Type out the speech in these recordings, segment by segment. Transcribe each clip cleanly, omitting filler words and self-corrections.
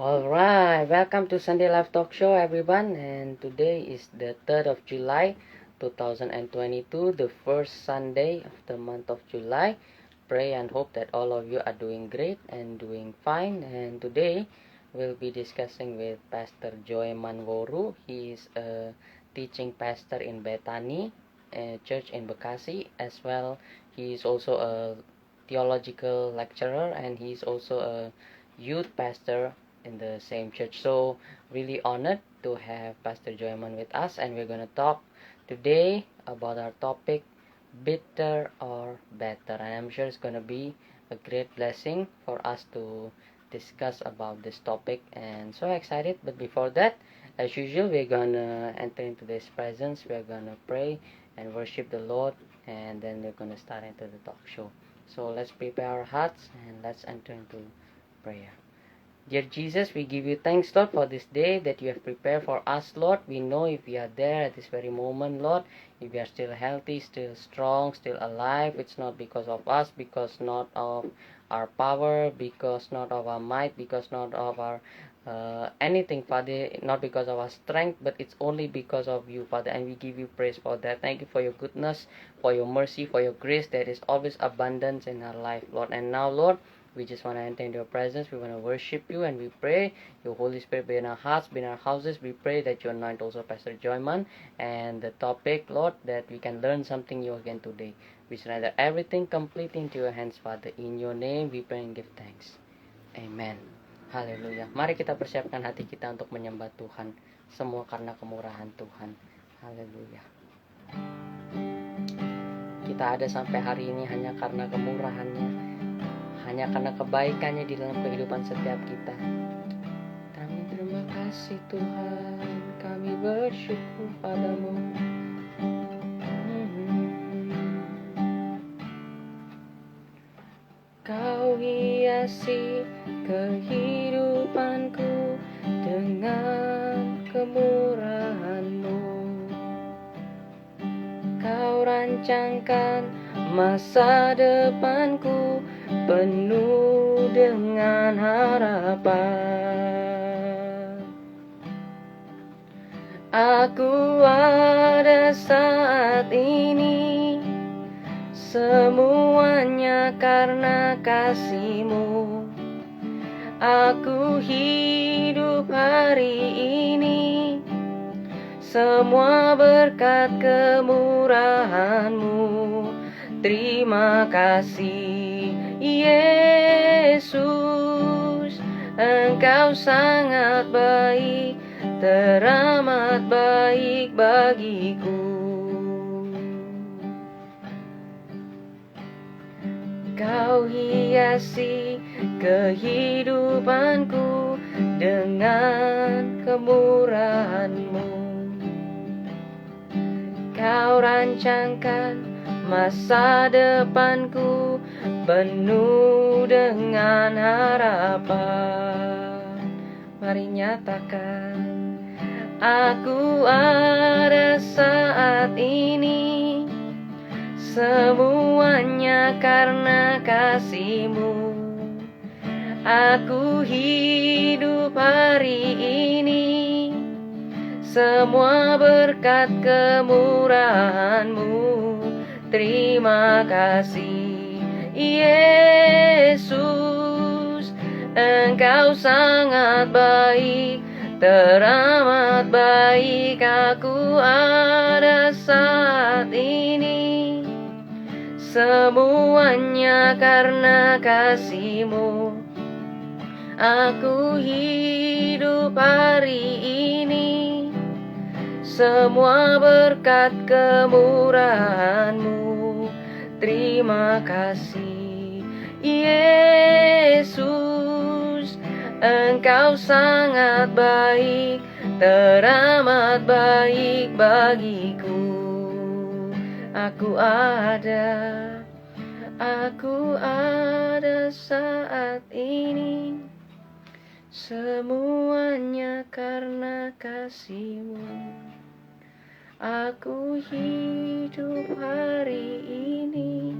Alright, welcome to Sunday Live Talk Show everyone, and today is the 3rd of July 2022, the first Sunday of the month of July. Pray and hope that all of you are doing great and doing fine, and today we'll be discussing with Pastor Joy Manworu. He is a teaching pastor in Bethany, a church in Bekasi, as well. He is also a theological lecturer, and he is also a youth pastor in the same church. So really honored to have Pastor Joyman with us, and we're going to talk today about our topic, bitter or better. And I'm sure it's going to be a great blessing for us to discuss about this topic, and so excited. But before that, as usual, we're going to enter into this presence. We're going to pray and worship the Lord, and then we're going to start into the talk show. So let's prepare our hearts and let's enter into prayer. Dear Jesus, we give you thanks, Lord, for this day that you have prepared for us, Lord. We know if we are there at this very moment, Lord, if we are still healthy, still strong, still alive, it's not because of us, because not of our power, because not of our might, because not of our anything, Father, not because of our strength, but it's only because of you, Father, and we give you praise for that. Thank you for your goodness, for your mercy, for your grace. There is always abundance in our life, Lord. And now, Lord, we just want to enter into your presence. We want to worship you, and we pray your Holy Spirit be in our hearts, be in our houses. We pray that you anoint also Pastor Joyman and the topic, Lord, that we can learn something new again today. We surrender everything completely into your hands, Father. In your name we pray and give thanks. Amen. Haleluya. Mari kita persiapkan hati kita untuk menyembah Tuhan. Semua karena kemurahan Tuhan. Haleluya. Kita ada sampai hari ini hanya karena kemurahannya, hanya karena kebaikannya di dalam kehidupan setiap kita. Kami terima kasih Tuhan, kami bersyukur padamu. Kau hiasi kehidupanku dengan kemurahan-Mu. Kau rancangkan masa depanku penuh dengan harapan. Aku ada saat ini, semuanya karena kasih-Mu. Aku hidup hari ini, semua berkat kemurahan-Mu. Terima kasih Yesus, Engkau sangat baik, teramat baik bagiku. Kau hiasi kehidupanku dengan kemurahan-Mu. Kau rancangkan masa depanku penuh dengan harapan. Mari nyatakan, aku ada saat ini, semuanya karena kasih-Mu. Aku hidup hari ini, semua berkat kemurahan-Mu. Terima kasih Yesus, Engkau sangat baik, teramat baik. Aku ada saat ini, semuanya karena kasih-Mu. Aku hidup hari ini, semua berkat kemurahan-Mu. Terima kasih Yesus, Engkau sangat baik, teramat baik bagiku. Aku ada saat ini, semuanya karena kasih-Mu. Aku hidup hari ini,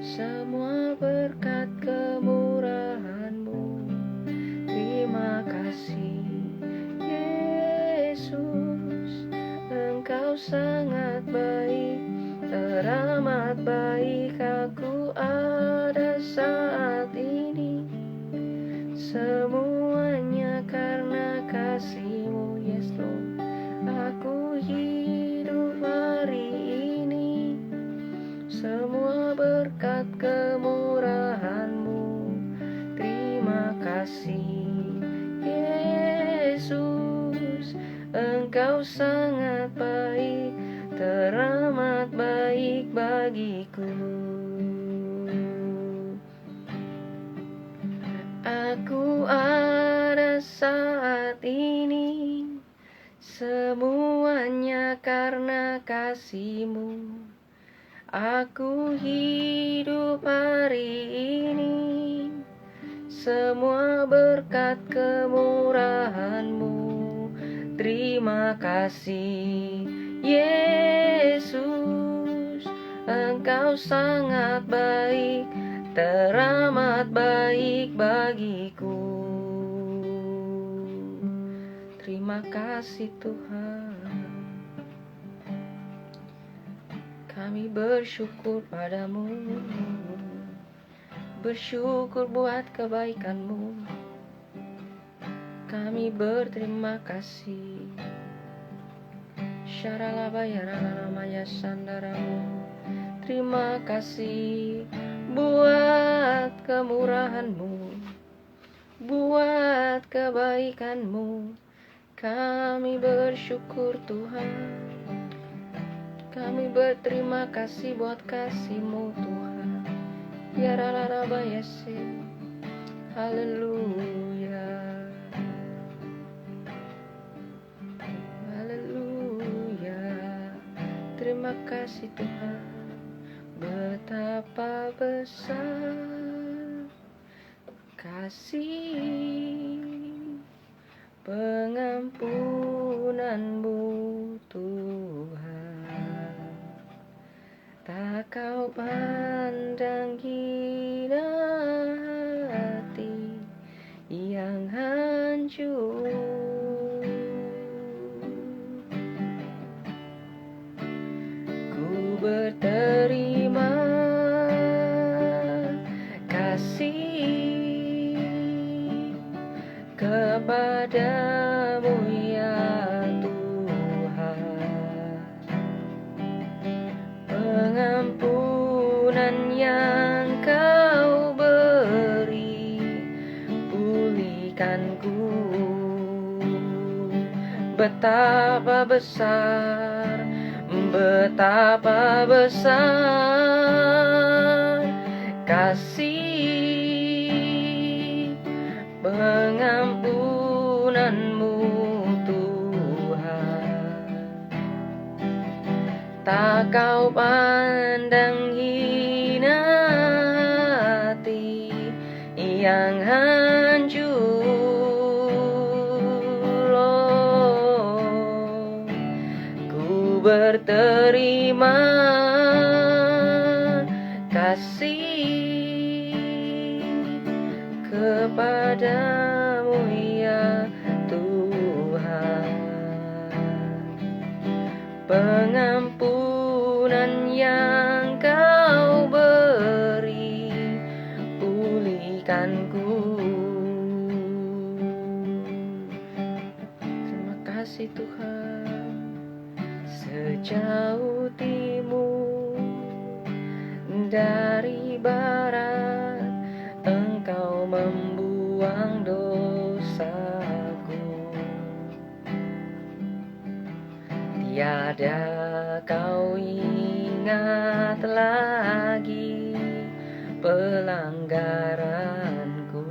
semua berkat kemurahan-Mu. Terima kasih. Yesus, Engkau sangat baik, teramat baik bagiku. Aku ada saat ini, semuanya karena kasih-Mu. Aku hidup hari ini, semua berkat kemurahan-Mu. Terima kasih Yesus, Engkau sangat baik, teramat baik bagiku. Terima kasih Tuhan, kami bersyukur padamu, bersyukur buat kebaikan-Mu. Kami berterima kasih. Syaralabayaralamaya sandaramu. Terima kasih buat kemurahan-Mu, buat kebaikan-Mu. Kami bersyukur Tuhan, kami berterima kasih buat kasih-Mu Tuhan. Ya ralarabayase, haleluya, haleluya. Terima kasih Tuhan, betapa besar kasih pengampunan-Mu Tuhan. Tak Kau pandang hina hati yang hancur. Ku berterima kasih kepadamu ya Tuhan. Pengampunan yang Kau beri, pulihkanku. Betapa besar, betapa besar kasih pengampunan-Mu Tuhan. Tak Kau pandang hina hati yang hancur. Oh, ku berterima kasih kepadamu ya Tuhan. Pengampunan yang Kau beri, pulihkanku. Terima kasih Tuhan. Sejauh timur dari barat, Engkau membuang dosaku. Tiada Kau ingat lagi pelanggaranku.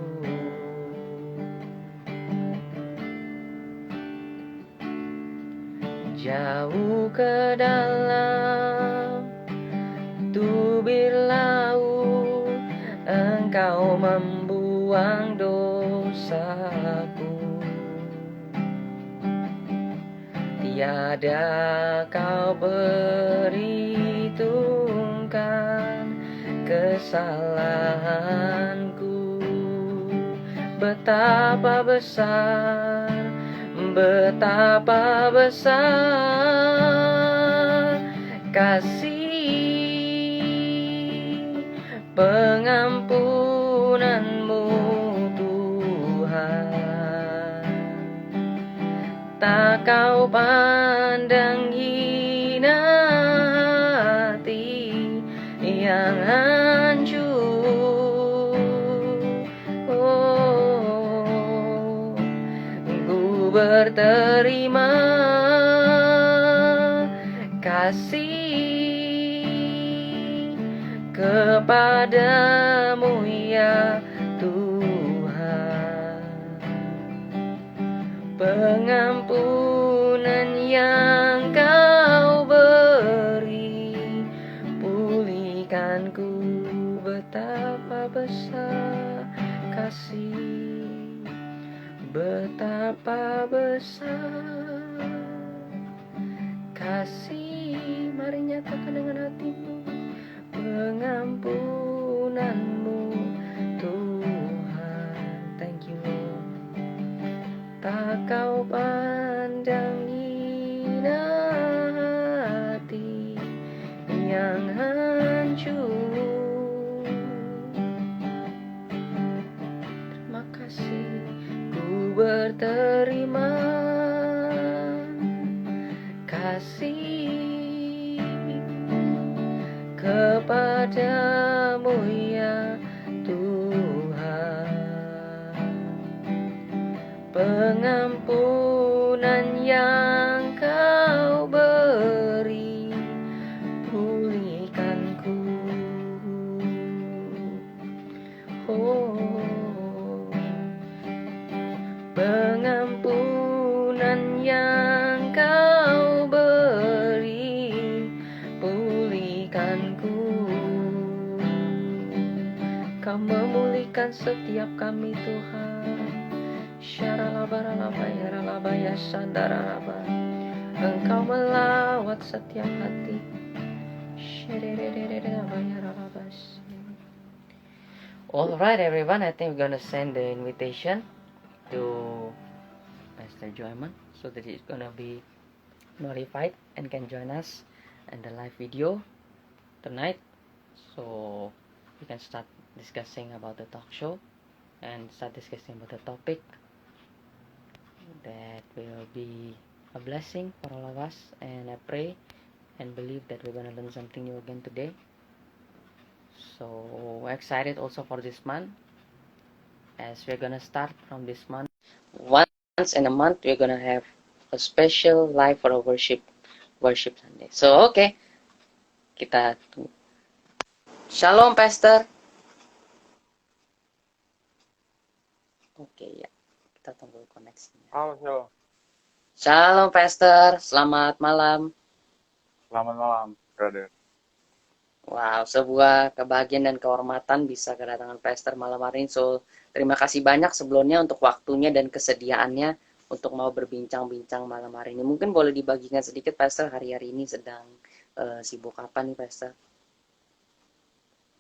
Jauh ke dalam tubir laut, Engkau membuang dosaku. Tiada Kau perhitungkan kesalahanku. Betapa besar, betapa besar kasih pengampunan-Mu Tuhan. Tak Kau pandang hina hati yang hancur. Oh, berterima kasih kepadamu ya Tuhan, pengampunan yang Kau beri, pulihkanku, betapa besar kasih, betapa besar kasih. Mari nyatakan dengan hatimu, pengampunanmu Tuhan. Thank you Lord. Tak Kau pandang hina hati yang hancur. Terima kasih, ku berterima kasih kepadamu ya Tuhan, pengampunan yang Kau beri, pulihkanku. Oh, pengampunan yang Kau beri, pulihkanku. Kau memulihkan setiap kami Tuhan. Syaralabaralabayaralabaya sandaralaba. Engkau melawat setiap hati. Alright everyone, I think we're gonna send the invitation to Pastor Joyman so that he's gonna be notified and can join us in the live video tonight, so we can start discussing about the talk show and start discussing about the topic that will be a blessing for all of us. And I pray and believe that we're gonna learn something new again today. So excited also for this month, as we're gonna start from this month. Once in a month we're gonna have a special live for a worship Sunday. So okay, kita tunggu. Shalom Pastor. Oke ya, kita tunggu koneksinya. Halo. Shalom Pastor, selamat malam. Selamat malam, brother. Wow, sebuah kebahagiaan dan kehormatan bisa kedatangan Pastor malam hari ini. So, terima kasih banyak sebelumnya untuk waktunya dan kesediaannya untuk mau berbincang-bincang malam hari ini. Mungkin boleh dibagikan sedikit, Pastor, hari-hari ini sedang sibuk apa nih, Pastor?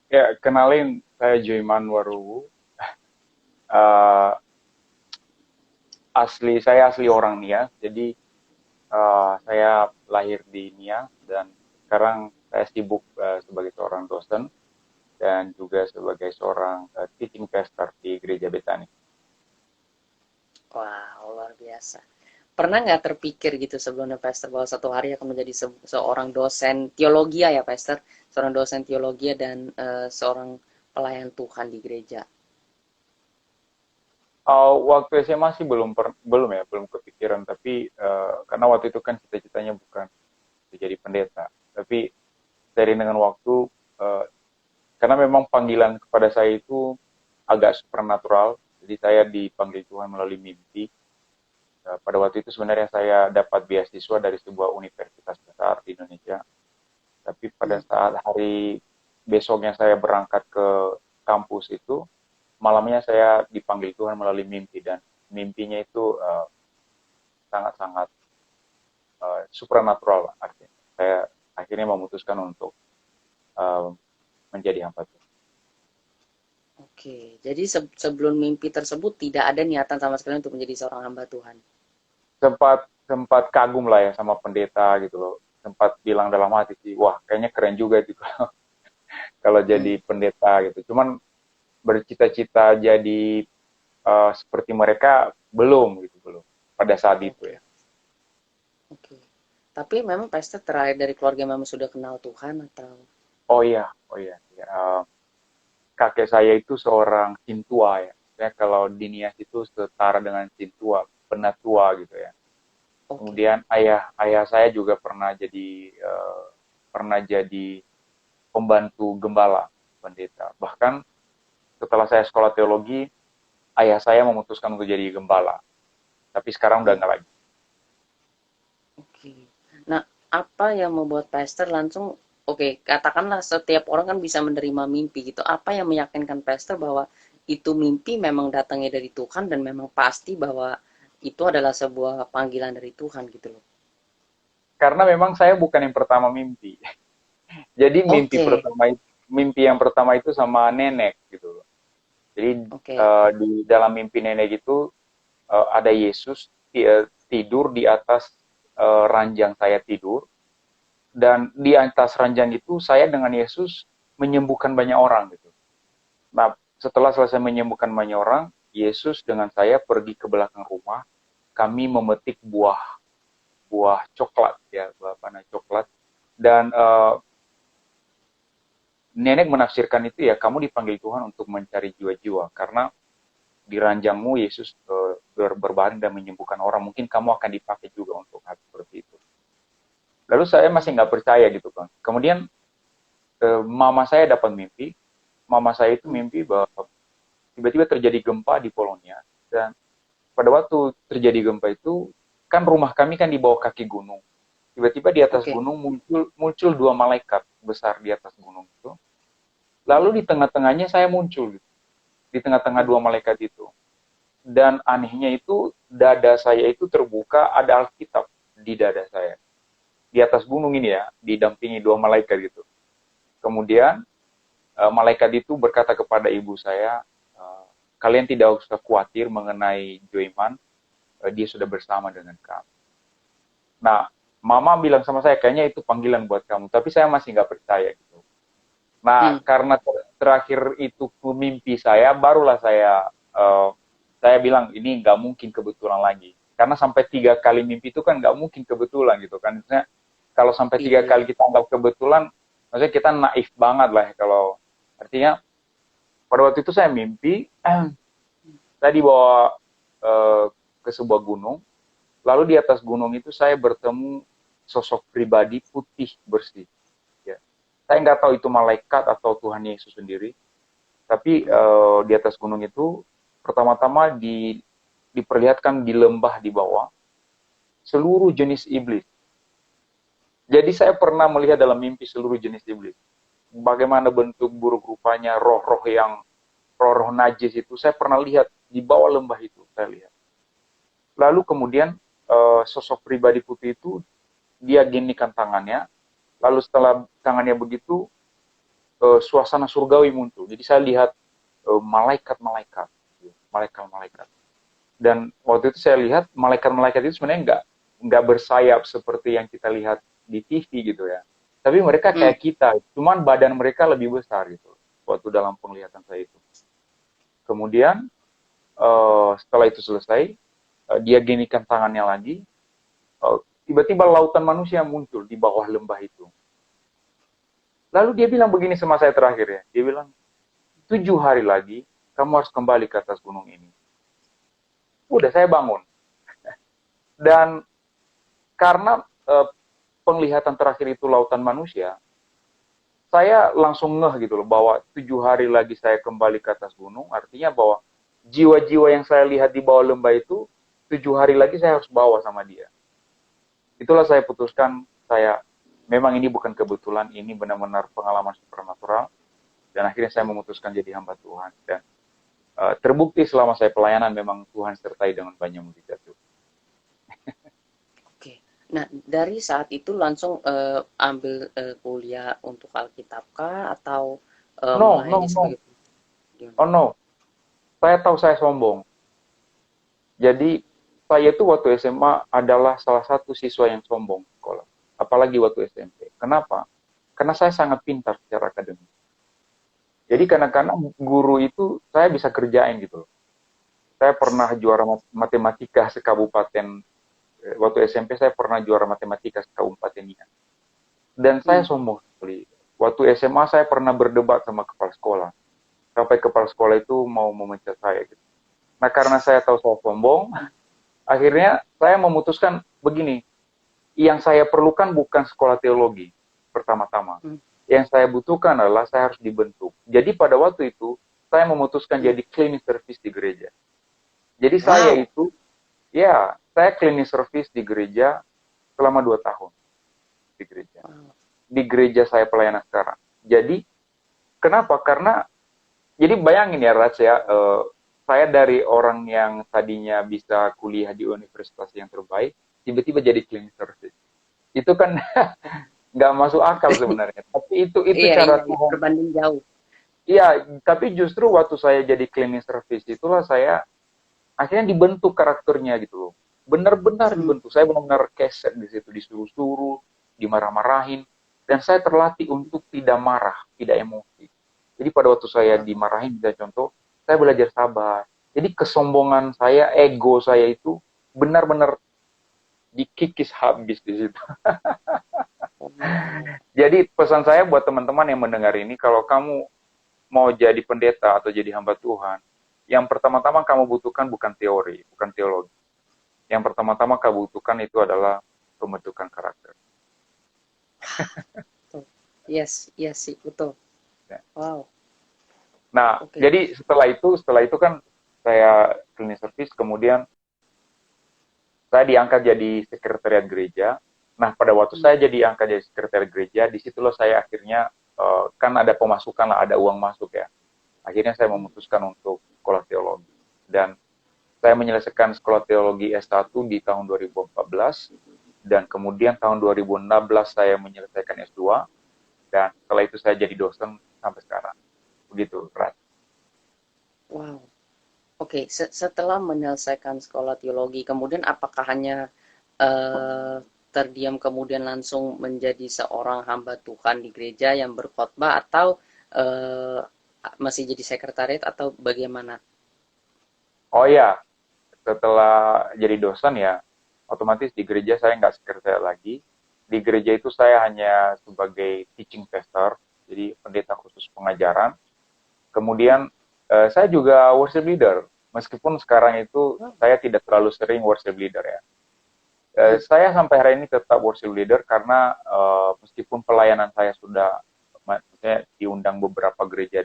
Ya, kenalin, saya Joyman Waruwu. Saya asli orang Nia, jadi saya lahir di Nia dan sekarang saya sibuk sebagai seorang dosen dan juga sebagai seorang teaching pastor di Gereja Betani. Wow, luar biasa. Pernah nggak terpikir gitu sebelumnya, Pastor, bahwa satu hari akan menjadi seorang dosen teologi ya, Pastor? Seorang dosen teologi dan seorang pelayan Tuhan di gereja? Waktu SMA sih belum kepikiran, tapi karena waktu itu kan cita-citanya bukan jadi pendeta, tapi seiring dengan waktu, karena memang panggilan kepada saya itu agak supernatural, jadi saya dipanggil Tuhan melalui mimpi. Pada waktu itu sebenarnya saya dapat beasiswa dari sebuah universitas besar di Indonesia, tapi pada saat hari besoknya saya berangkat ke kampus itu, malamnya saya dipanggil Tuhan melalui mimpi, dan mimpinya itu sangat-sangat supernatural artinya. Saya akhirnya memutuskan untuk menjadi hamba Tuhan. Oke, jadi sebelum mimpi tersebut tidak ada niatan sama sekali untuk menjadi seorang hamba Tuhan? Sempat kagum lah ya sama pendeta gitu loh. Sempat bilang dalam hati sih, wah kayaknya keren juga gitu kalau jadi pendeta gitu. Cuman bercita-cita jadi seperti mereka belum pada saat itu ya. Oke. Tapi memang Pastor terlahir dari keluarga yang memang sudah kenal Tuhan atau? Oh iya. Kakek saya itu seorang cintua ya. Kalau di Nias itu setara dengan cintua. penatua gitu ya. Oke. Kemudian ayah saya juga pernah jadi pembantu gembala pendeta. Bahkan setelah saya sekolah teologi, ayah saya memutuskan untuk jadi gembala. Tapi sekarang udah Hmm, nggak lagi. oke. Nah, apa yang membuat pastor langsung, oke, katakanlah setiap orang kan bisa menerima mimpi gitu. Apa yang meyakinkan pastor bahwa itu mimpi memang datangnya dari Tuhan dan memang pasti bahwa itu adalah sebuah panggilan dari Tuhan gitu loh. Karena memang saya bukan yang pertama mimpi. Jadi Oke, mimpi yang pertama itu sama nenek gitu. Jadi oke, di dalam mimpi nenek itu ada Yesus tidur di atas ranjang saya tidur, dan di atas ranjang itu saya dengan Yesus menyembuhkan banyak orang gitu. Nah, setelah selesai menyembuhkan banyak orang, Yesus dengan saya pergi ke belakang rumah, kami memetik buah buah coklat ya, buah panah coklat, dan nenek menafsirkan itu ya, kamu dipanggil Tuhan untuk mencari jiwa-jiwa karena di ranjangmu Yesus berbaring dan menyembuhkan orang, mungkin kamu akan dipakai juga untuk hal seperti itu. Lalu saya masih nggak percaya gitu kan. Kemudian mama saya dapat mimpi, mama saya itu hmm, mimpi bahwa tiba-tiba terjadi gempa di Polonia, dan pada waktu terjadi gempa itu kan rumah kami kan di bawah kaki gunung. Tiba-tiba di atas oke, gunung muncul muncul dua malaikat besar di atas gunung itu. Lalu di tengah-tengahnya saya muncul gitu. Di tengah-tengah hmm, dua malaikat itu. Dan anehnya itu dada saya itu terbuka, ada Alkitab di dada saya. Di atas gunung ini ya, didampingi dua malaikat gitu. Kemudian malaikat itu berkata kepada ibu saya, kalian tidak usah khawatir mengenai Joiman, dia sudah bersama dengan kamu. Nah, mama bilang sama saya, kayaknya itu panggilan buat kamu. Tapi saya masih nggak percaya gitu. Nah, hmm, karena terakhir itu mimpi saya, barulah saya bilang ini nggak mungkin kebetulan lagi. Karena sampai 3 kali mimpi itu kan nggak mungkin kebetulan gitu kan. Maksudnya kalau sampai iya, tiga iya, kali kita anggap kebetulan, maksudnya kita naif banget lah kalau artinya pada waktu itu saya mimpi, saya dibawa eh, ke sebuah gunung, lalu di atas gunung itu saya bertemu sosok pribadi putih bersih. Ya. Saya nggak tahu itu malaikat atau Tuhan Yesus sendiri, tapi hmm, di atas gunung itu pertama-tama diperlihatkan di lembah di bawah seluruh jenis iblis. Jadi saya pernah melihat dalam mimpi seluruh jenis iblis. Bagaimana bentuk buruk rupanya, roh-roh yang roh-roh najis itu saya pernah lihat di bawah lembah itu, saya lihat. Lalu kemudian sosok pribadi putih itu dia ginikan tangannya, lalu setelah tangannya begitu suasana surgawi muncul. Jadi saya lihat malaikat-malaikat, malaikat-malaikat. Dan waktu itu saya lihat malaikat-malaikat itu sebenarnya nggak bersayap seperti yang kita lihat di TV gitu ya. Tapi mereka hmm, kayak kita, cuman badan mereka lebih besar gitu. Waktu dalam penglihatan saya itu. Kemudian setelah itu selesai, dia ginikan tangannya lagi. Tiba-tiba lautan manusia muncul di bawah lembah itu. Lalu dia bilang begini sama saya terakhir ya. Dia bilang, 7 hari lagi kamu harus kembali ke atas gunung ini. Udah saya bangun. Dan karena penglihatan terakhir itu lautan manusia, saya langsung ngeh gitu loh bahwa 7 hari lagi saya kembali ke atas gunung, artinya bahwa jiwa-jiwa yang saya lihat di bawah lembah itu 7 hari lagi saya harus bawa sama dia. Itulah saya putuskan, saya memang ini bukan kebetulan, ini benar-benar pengalaman supernatural, dan akhirnya saya hmm, memutuskan jadi hamba Tuhan. Dan terbukti selama saya pelayanan memang Tuhan sertai dengan banyak mujizat itu. oke. Nah, dari saat itu langsung ambil kuliah untuk Alkitab kah atau No, melayani no, no. sebagai gimana? Oh no, saya tahu saya sombong. Jadi saya itu waktu SMA adalah salah satu siswa yang sombong di sekolah. Apalagi waktu SMP. Kenapa? Karena saya sangat pintar secara akademik. Jadi Hmm, kadang-kadang guru itu saya bisa kerjain gitu loh. Saya pernah juara matematika sekabupaten, waktu SMP saya pernah juara matematika sekabupaten ini. Dan saya hmm, sombong sekali. Waktu SMA saya pernah berdebat sama kepala sekolah. Sampai kepala sekolah itu mau memecat saya gitu. Nah karena saya tahu saya sombong, akhirnya saya memutuskan begini, yang saya perlukan bukan sekolah teologi pertama-tama. Yang saya butuhkan adalah saya harus dibentuk. Jadi pada waktu itu, saya memutuskan jadi cleaning service di gereja. Jadi saya Wow. itu, ya, saya cleaning service di gereja selama 2 tahun. Di gereja. Wow. Di gereja saya pelayanan sekarang. Jadi, kenapa? Karena, jadi bayangin ya, Raj ya, saya dari orang yang tadinya bisa kuliah di universitas yang terbaik, tiba-tiba jadi cleaning service. Itu kan nggak masuk akal sebenarnya. Tapi itu Iya, iya, cara iya, Tuhan. berbanding jauh. Iya, tapi justru waktu saya jadi cleaning service itulah saya akhirnya dibentuk karakternya gitu loh. Benar-benar Hmm. dibentuk. Saya benar-benar keset di situ, disuruh-suruh, dimarah-marahin, dan saya terlatih untuk tidak marah, tidak emosi. Jadi pada waktu saya Wow. dimarahin, misalnya contoh, saya belajar sabar. Jadi kesombongan saya, ego saya itu benar-benar dikikis habis di situ. Wow. Jadi pesan saya buat teman-teman yang mendengar ini, kalau kamu mau jadi pendeta atau jadi hamba Tuhan, yang pertama-tama kamu butuhkan bukan teori, bukan teologi. Yang pertama-tama kamu butuhkan itu adalah pembentukan karakter. Betul. Yes, yes sih, betul. Ya. Wow. Nah, Oke. jadi setelah itu kan saya cleaning service, kemudian saya diangkat jadi sekretariat gereja. Nah, pada waktu Hmm. saya jadi angkat jadi sekretariat gereja, disitulah saya akhirnya, kan ada pemasukan lah, ada uang masuk ya. Akhirnya saya Hmm. memutuskan untuk sekolah teologi. Dan saya menyelesaikan sekolah teologi S1 di tahun 2014, dan kemudian tahun 2016 saya menyelesaikan S2, dan setelah itu saya jadi dosen sampai sekarang. Begitu, Rat. Wow. Oke, setelah menyelesaikan sekolah teologi, kemudian apakah hanya terdiam kemudian langsung menjadi seorang hamba Tuhan di gereja yang berkhotbah atau eh, masih jadi sekretariat atau bagaimana? Oh ya, setelah jadi dosen ya, otomatis di gereja saya nggak sekretariat lagi. Di gereja itu saya hanya sebagai teaching pastor, jadi pendeta khusus pengajaran. Hmm. Kemudian saya juga worship leader, meskipun sekarang itu Oh. saya tidak terlalu sering worship leader ya. Hmm. Saya sampai hari ini tetap worship leader karena meskipun pelayanan saya sudah, maksudnya diundang beberapa gereja,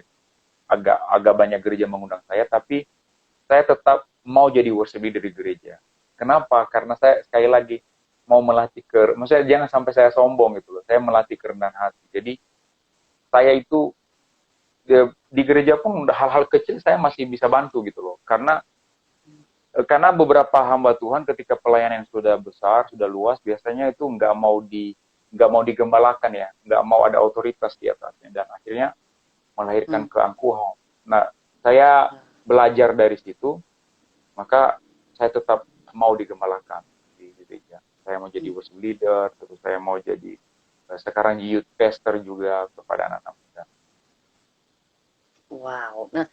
agak banyak gereja mengundang saya, tapi saya tetap mau jadi worship leader di gereja. Kenapa? Karena saya sekali lagi mau melatih maksudnya jangan sampai saya sombong gitu loh. Saya melatih kerendahan hati. Jadi saya itu di gereja pun hal-hal kecil saya masih bisa bantu gitu loh. Karena beberapa hamba Tuhan ketika pelayanan yang sudah besar, sudah luas, biasanya itu nggak mau digembalakan ya, nggak mau ada otoritas di atasnya, dan akhirnya melahirkan Hmm. keangkuhan. Nah, saya belajar dari situ, maka saya tetap mau digembalakan di gereja. Saya mau jadi Hmm. worship leader, terus saya mau jadi sekarang youth pastor juga kepada anak-anak muda. Wow. Nah,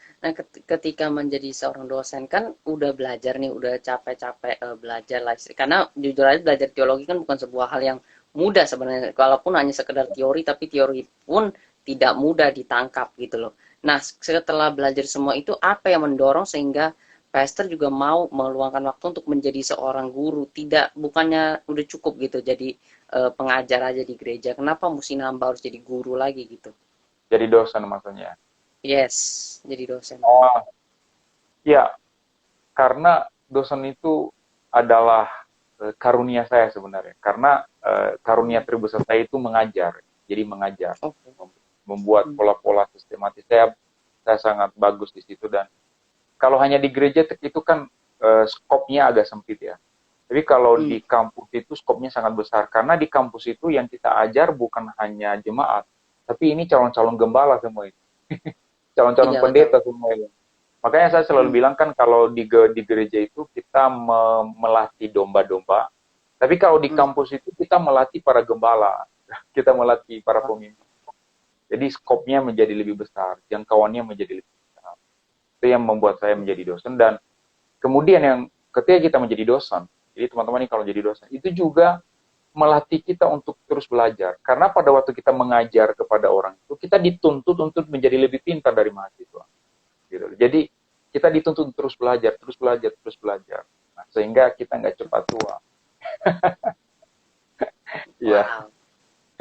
ketika menjadi seorang dosen kan udah belajar nih, udah capek-capek belajar lah. Karena jujur aja belajar teologi kan bukan sebuah hal yang mudah sebenarnya. Walaupun hanya sekedar teori, tapi teori pun tidak mudah ditangkap gitu loh. Nah, setelah belajar semua itu, apa yang mendorong sehingga pastor juga mau meluangkan waktu untuk menjadi seorang guru? Tidak, bukannya udah cukup gitu jadi pengajar aja di gereja. Kenapa mesti nambah harus jadi guru lagi gitu? Jadi dosen maksudnya. Yes, jadi dosen. Oh, ya, karena dosen itu adalah karunia saya sebenarnya. Karena karunia Hmm. terbesar saya itu mengajar. Jadi mengajar, Oke. membuat Hmm. pola-pola sistematis. Saya sangat bagus di situ, dan kalau hanya di gereja itu kan skopnya agak sempit ya. Tapi kalau Hmm. di kampus itu skopnya sangat besar, karena di kampus itu yang kita ajar bukan hanya jemaat, tapi ini calon-calon gembala semua itu, calon-calon Iya betul. pendeta semua itu. Makanya saya Hmm. selalu bilang kan kalau di gereja itu kita melatih domba-domba, tapi kalau di Hmm. kampus itu kita melatih para gembala, kita melatih para Wah. pemimpin. Jadi skopnya menjadi lebih besar, jangkauannya menjadi lebih besar. Itu yang membuat saya menjadi dosen. Dan kemudian yang ketika kita menjadi dosen, jadi teman-teman ini kalau jadi dosen, itu juga melatih kita untuk terus belajar. Karena pada waktu kita mengajar kepada orang itu, kita dituntut untuk menjadi lebih pintar dari mahasiswa. Gitu. Jadi kita dituntut terus belajar, terus belajar, terus belajar. Nah, sehingga kita nggak cepat tua. Iya. Wow,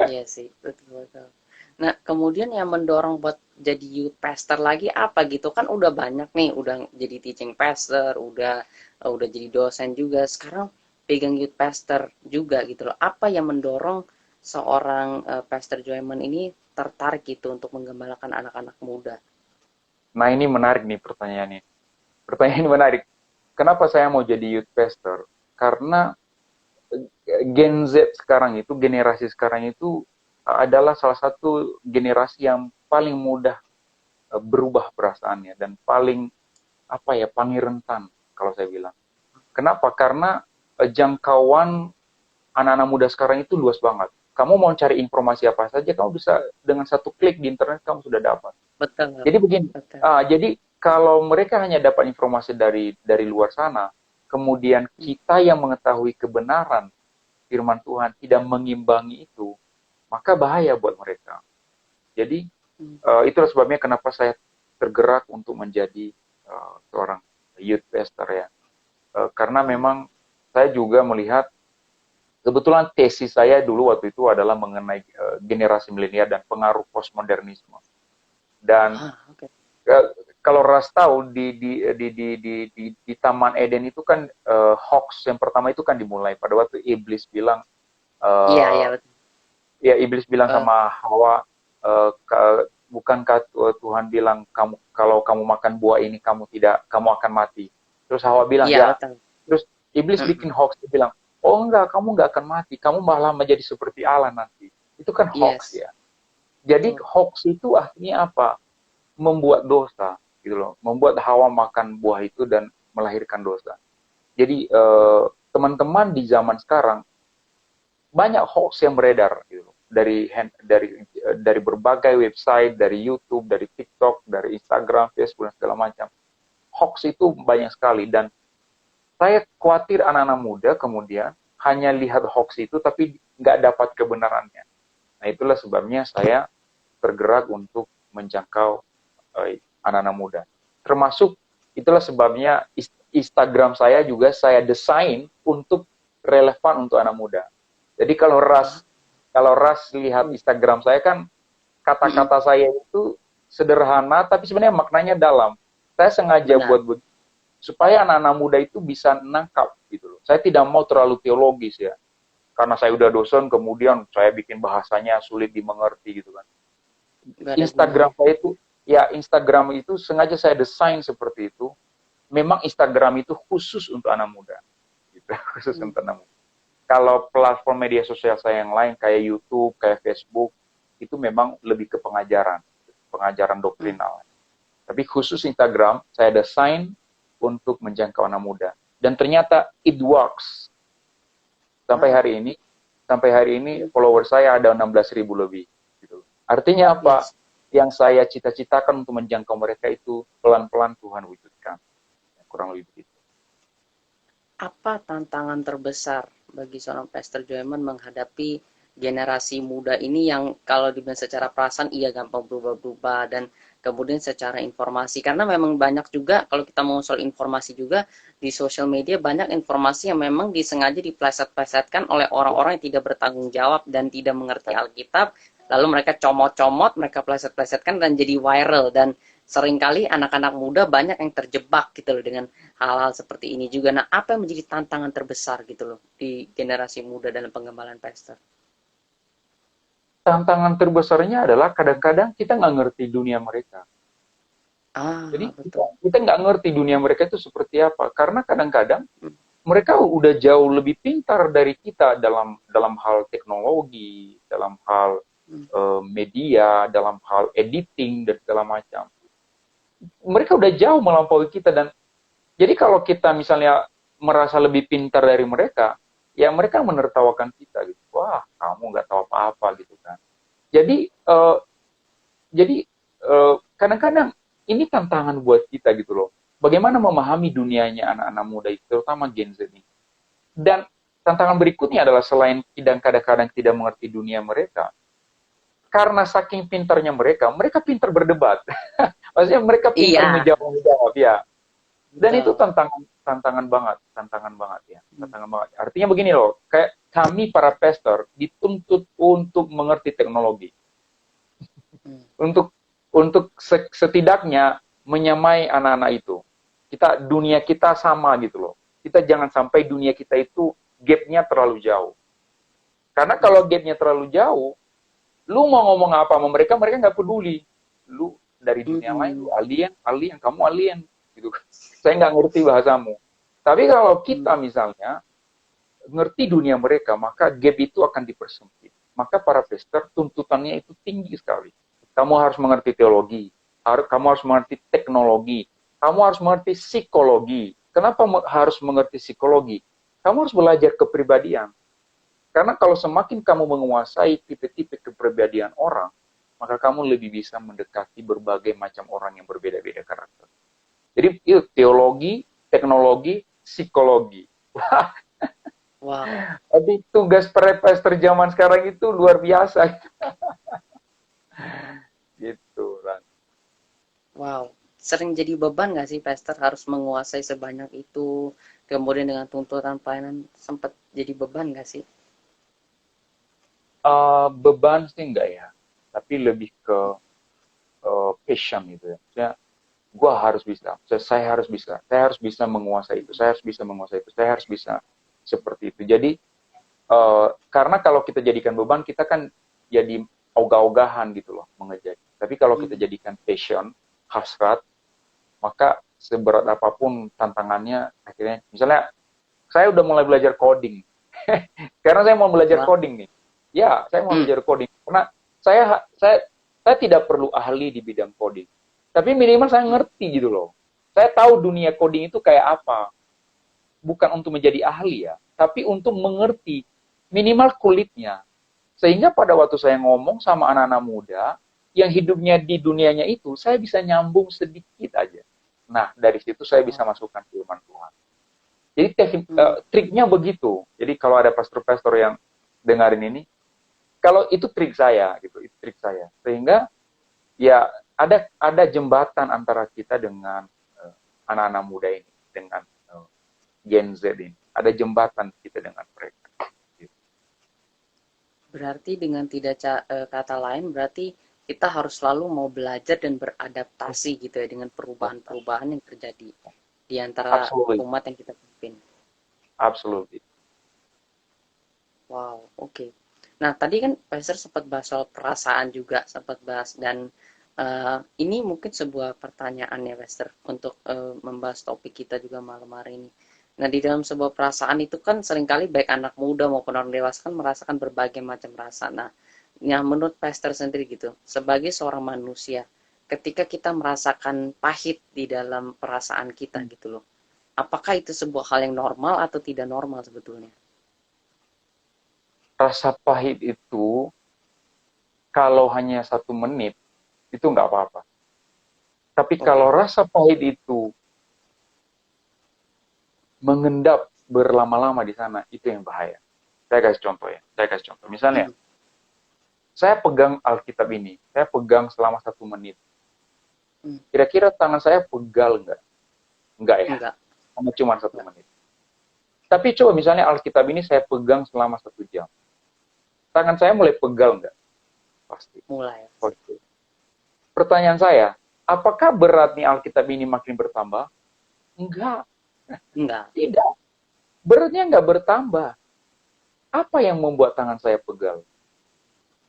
iya sih, betul betul. Nah, kemudian yang mendorong buat jadi youth pastor lagi apa gitu kan udah banyak nih, udah jadi teaching pastor, udah jadi dosen juga. Sekarang pegang youth pastor juga gitu loh. Apa yang mendorong seorang Pastor Joyman ini tertarik gitu untuk menggembalakan anak-anak muda? Nah, ini menarik nih pertanyaannya. Pertanyaan ini menarik. Kenapa saya mau jadi youth pastor? Karena Gen Z sekarang itu, generasi sekarang itu adalah salah satu generasi yang paling mudah berubah perasaannya dan paling apa ya, paling rentan kalau saya bilang. Kenapa? Karena jangkauan anak-anak muda sekarang itu luas banget. Kamu mau cari informasi apa saja, kamu bisa dengan satu klik di internet kamu sudah dapat. Betul, Jadi begini, betul. jadi kalau mereka hanya dapat informasi dari luar sana, kemudian kita yang mengetahui kebenaran firman Tuhan tidak mengimbangi itu, maka bahaya buat mereka. Jadi itulah sebabnya kenapa saya tergerak untuk menjadi seorang youth pastor ya. Karena memang saya juga melihat kebetulan tesis saya dulu waktu itu adalah mengenai generasi milenial dan pengaruh postmodernisme. Dan Ah, oke. kalau Ras tahu di Taman Eden itu kan hoax yang pertama itu kan dimulai pada waktu iblis bilang Iya, iya uh, betul. ya iblis bilang Eh, sama Hawa, bukankah Tuhan bilang kamu kalau kamu makan buah ini kamu akan mati. Terus Hawa bilang iya ya. betul. Terus iblis Mm-mm. bikin hoax, dia bilang, oh enggak, kamu enggak akan mati, kamu malah menjadi seperti Allah nanti. Itu kan hoax Yes, ya. Jadi betul. hoax itu artinya apa? Membuat dosa gitu loh, membuat Hawa makan buah itu dan melahirkan dosa. Jadi teman-teman di zaman sekarang banyak hoax yang beredar gitu loh. Dari berbagai website, dari YouTube, dari TikTok, dari Instagram, Facebook dan segala macam. Hoax itu banyak sekali dan saya khawatir anak-anak muda kemudian hanya lihat hoax itu tapi nggak dapat kebenarannya. Nah itulah sebabnya saya bergerak untuk menjangkau anak-anak muda. Termasuk itulah sebabnya Instagram saya juga saya desain untuk relevan untuk anak muda. Jadi Ah, kalau Ras lihat Instagram saya kan mm-mm. kata-kata saya itu sederhana tapi sebenarnya maknanya dalam. Saya sengaja Benar. buat begitu supaya anak-anak muda itu bisa nangkap gitu loh. Saya tidak mau terlalu teologis ya. Karena saya udah dosen kemudian saya bikin bahasanya sulit dimengerti gitu kan. Gak ada Instagram gunanya. saya itu ya Instagram itu sengaja saya desain seperti itu. Memang Instagram itu khusus untuk anak muda. Gitu, khusus Hmm. untuk anak muda. Kalau platform media sosial saya yang lain kayak YouTube, kayak Facebook itu memang lebih ke pengajaran, pengajaran Hmm. doktrinal. Tapi khusus Instagram saya desain untuk menjangkau anak muda. Dan ternyata it works. Sampai Wow. hari ini, sampai hari ini follower saya ada 16.000 lebih. Gitu. Artinya apa? Yes. Yang saya cita-citakan untuk menjangkau mereka itu pelan-pelan Tuhan wujudkan. Kurang lebih begitu. Apa tantangan terbesar bagi seorang Pastor Joyman menghadapi generasi muda ini yang kalau dibilang secara perasaan iya gampang berubah-berubah dan kemudian secara informasi karena memang banyak juga kalau kita mau soal informasi juga di sosial media banyak informasi yang memang disengaja dipleset-plesetkan oleh orang-orang yang tidak bertanggung jawab dan tidak mengerti Alkitab lalu mereka comot-comot mereka pleset-plesetkan dan jadi viral dan seringkali anak-anak muda banyak yang terjebak gitu loh dengan hal-hal seperti ini juga. Nah, apa yang menjadi tantangan terbesar gitu loh di generasi muda dalam pengembangan pastor? Tantangan terbesarnya adalah kadang-kadang kita nggak ngerti dunia mereka. Jadi Ah, kita, betul. kita nggak ngerti dunia mereka itu seperti apa. Karena kadang-kadang Hmm, mereka udah jauh lebih pintar dari kita dalam hal teknologi, dalam hal hmm, media, dalam hal editing dan segala macam. Mereka udah jauh melampaui kita dan jadi kalau kita misalnya merasa lebih pintar dari mereka, ya mereka menertawakan kita gitu. Wah, kamu nggak tahu apa-apa gitu kan. Jadi kadang-kadang ini tantangan buat kita gitu loh. Bagaimana memahami dunianya anak-anak muda itu, terutama Gen Z ini. Dan tantangan berikutnya adalah selain kadang-kadang tidak mengerti dunia mereka, karena saking pintarnya mereka pintar berdebat. Maksudnya mereka pintar iya, menjawab ya. Dan itu betul. tantangan banget ya, tantangan banget. Artinya begini loh, kayak kami para pastor dituntut untuk mengerti teknologi, untuk setidaknya menyamai anak-anak itu. Dunia kita sama gitu loh. Kita jangan sampai dunia kita itu gap-nya terlalu jauh. Karena kalau gap-nya terlalu jauh, lu mau ngomong apa sama mereka, mereka nggak peduli. Lu dari dunia lain, lu alien, kamu alien. Gitu. Saya nggak ngerti bahasamu. Tapi kalau kita misalnya ngerti dunia mereka, maka gap itu akan dipersempit. Maka para pastor tuntutannya itu tinggi sekali. Kamu harus mengerti teologi, kamu harus mengerti teknologi, kamu harus mengerti psikologi. Kenapa harus mengerti psikologi? Kamu harus belajar kepribadian. Karena kalau semakin kamu menguasai tipe-tipe kepribadian orang, maka kamu lebih bisa mendekati berbagai macam orang yang berbeda-beda karakter. Jadi itu teologi, teknologi, psikologi. Wow. Jadi tugas pastor zaman sekarang itu luar biasa. Gitu, Ran. Wow. Sering jadi beban nggak sih pastor harus menguasai sebanyak itu, kemudian dengan tuntutan pelayanan sempat jadi beban nggak sih? Beban sih enggak ya, tapi lebih ke passion gitu ya. Maksudnya, gue harus bisa, saya harus bisa menguasai itu, saya harus bisa menguasai itu, saya harus bisa seperti itu. Jadi karena kalau kita jadikan beban, kita kan jadi ogah-ogahan gitu loh mengejar. Tapi kalau kita jadikan passion, hasrat, maka seberat apapun tantangannya, akhirnya, misalnya saya udah mulai belajar coding, karena saya mau belajar coding nih. Ya, saya mau belajar coding karena saya tidak perlu ahli di bidang coding, tapi minimal saya ngerti gitu loh. Saya tahu dunia coding itu kayak apa. Bukan untuk menjadi ahli ya, tapi untuk mengerti minimal kulitnya. Sehingga pada waktu saya ngomong sama anak-anak muda yang hidupnya di dunianya itu, saya bisa nyambung sedikit aja. Nah, dari situ saya bisa masukkan firman Tuhan. Jadi triknya begitu. Jadi kalau ada pastor-pastor yang dengerin ini, kalau itu trik saya gitu, itu trik saya. Sehingga ya ada jembatan antara kita dengan anak-anak muda ini, dengan Gen Z ini. Ada jembatan kita dengan mereka. Berarti dengan tidak kata lain, berarti kita harus selalu mau belajar dan beradaptasi gitu ya dengan perubahan-perubahan yang terjadi di antara umat yang kita pimpin. Absolutely. Wow, oke. Nah, tadi kan Pastor sempat bahas soal perasaan juga, sempat bahas, dan ini mungkin sebuah pertanyaan ya Pastor untuk membahas topik kita juga malam hari ini. Nah, di dalam sebuah perasaan itu kan seringkali baik anak muda maupun orang dewasa kan merasakan berbagai macam rasa. Nah, yang menurut Pastor sendiri gitu, sebagai seorang manusia, ketika kita merasakan pahit di dalam perasaan kita gitu loh, apakah itu sebuah hal yang normal atau tidak normal sebetulnya? Rasa pahit itu, kalau hanya 1 menit, itu nggak apa-apa. Tapi kalau rasa pahit itu mengendap berlama-lama di sana, itu yang bahaya. Saya kasih contoh ya. Misalnya, saya pegang Alkitab ini, saya pegang selama 1 menit. Kira-kira tangan saya pegal nggak? Enggak ya? Enggak. Hanya cuma 1 menit. Tapi coba misalnya Alkitab ini saya pegang selama 1 jam. Tangan saya mulai pegal nggak? Pasti. Mulai. Pasti. Pertanyaan saya, apakah berat nih Alkitab ini makin bertambah? Enggak. Tidak. Beratnya nggak bertambah. Apa yang membuat tangan saya pegal?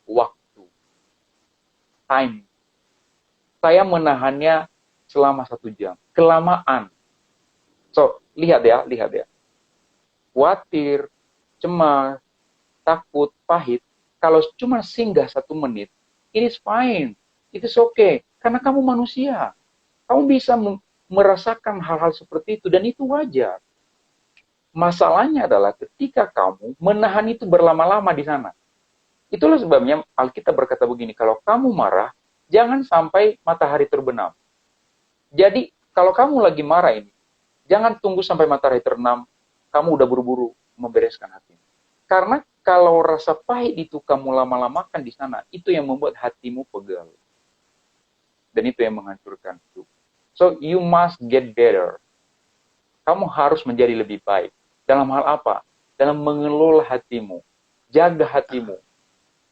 Waktu. Time. Saya menahannya selama 1 jam. Kelamaan. So, lihat ya. Khawatir, cemas, takut, pahit. Kalau cuma singgah 1 menit, it is fine. It is okay. Karena kamu manusia. Kamu bisa merasakan hal-hal seperti itu, dan itu wajar. Masalahnya adalah ketika kamu menahan itu berlama-lama di sana. Itulah sebabnya Alkitab berkata begini, kalau kamu marah, jangan sampai matahari terbenam. Jadi, kalau kamu lagi marah ini, jangan tunggu sampai matahari terbenam, kamu udah buru-buru membereskan hatimu. Karena kalau rasa pahit itu kamu lama-lamakan di sana, itu yang membuat hatimu pegal. Dan itu yang menghancurkan hidup. So, you must get better. Kamu harus menjadi lebih baik. Dalam hal apa? Dalam mengelola hatimu. Jaga hatimu.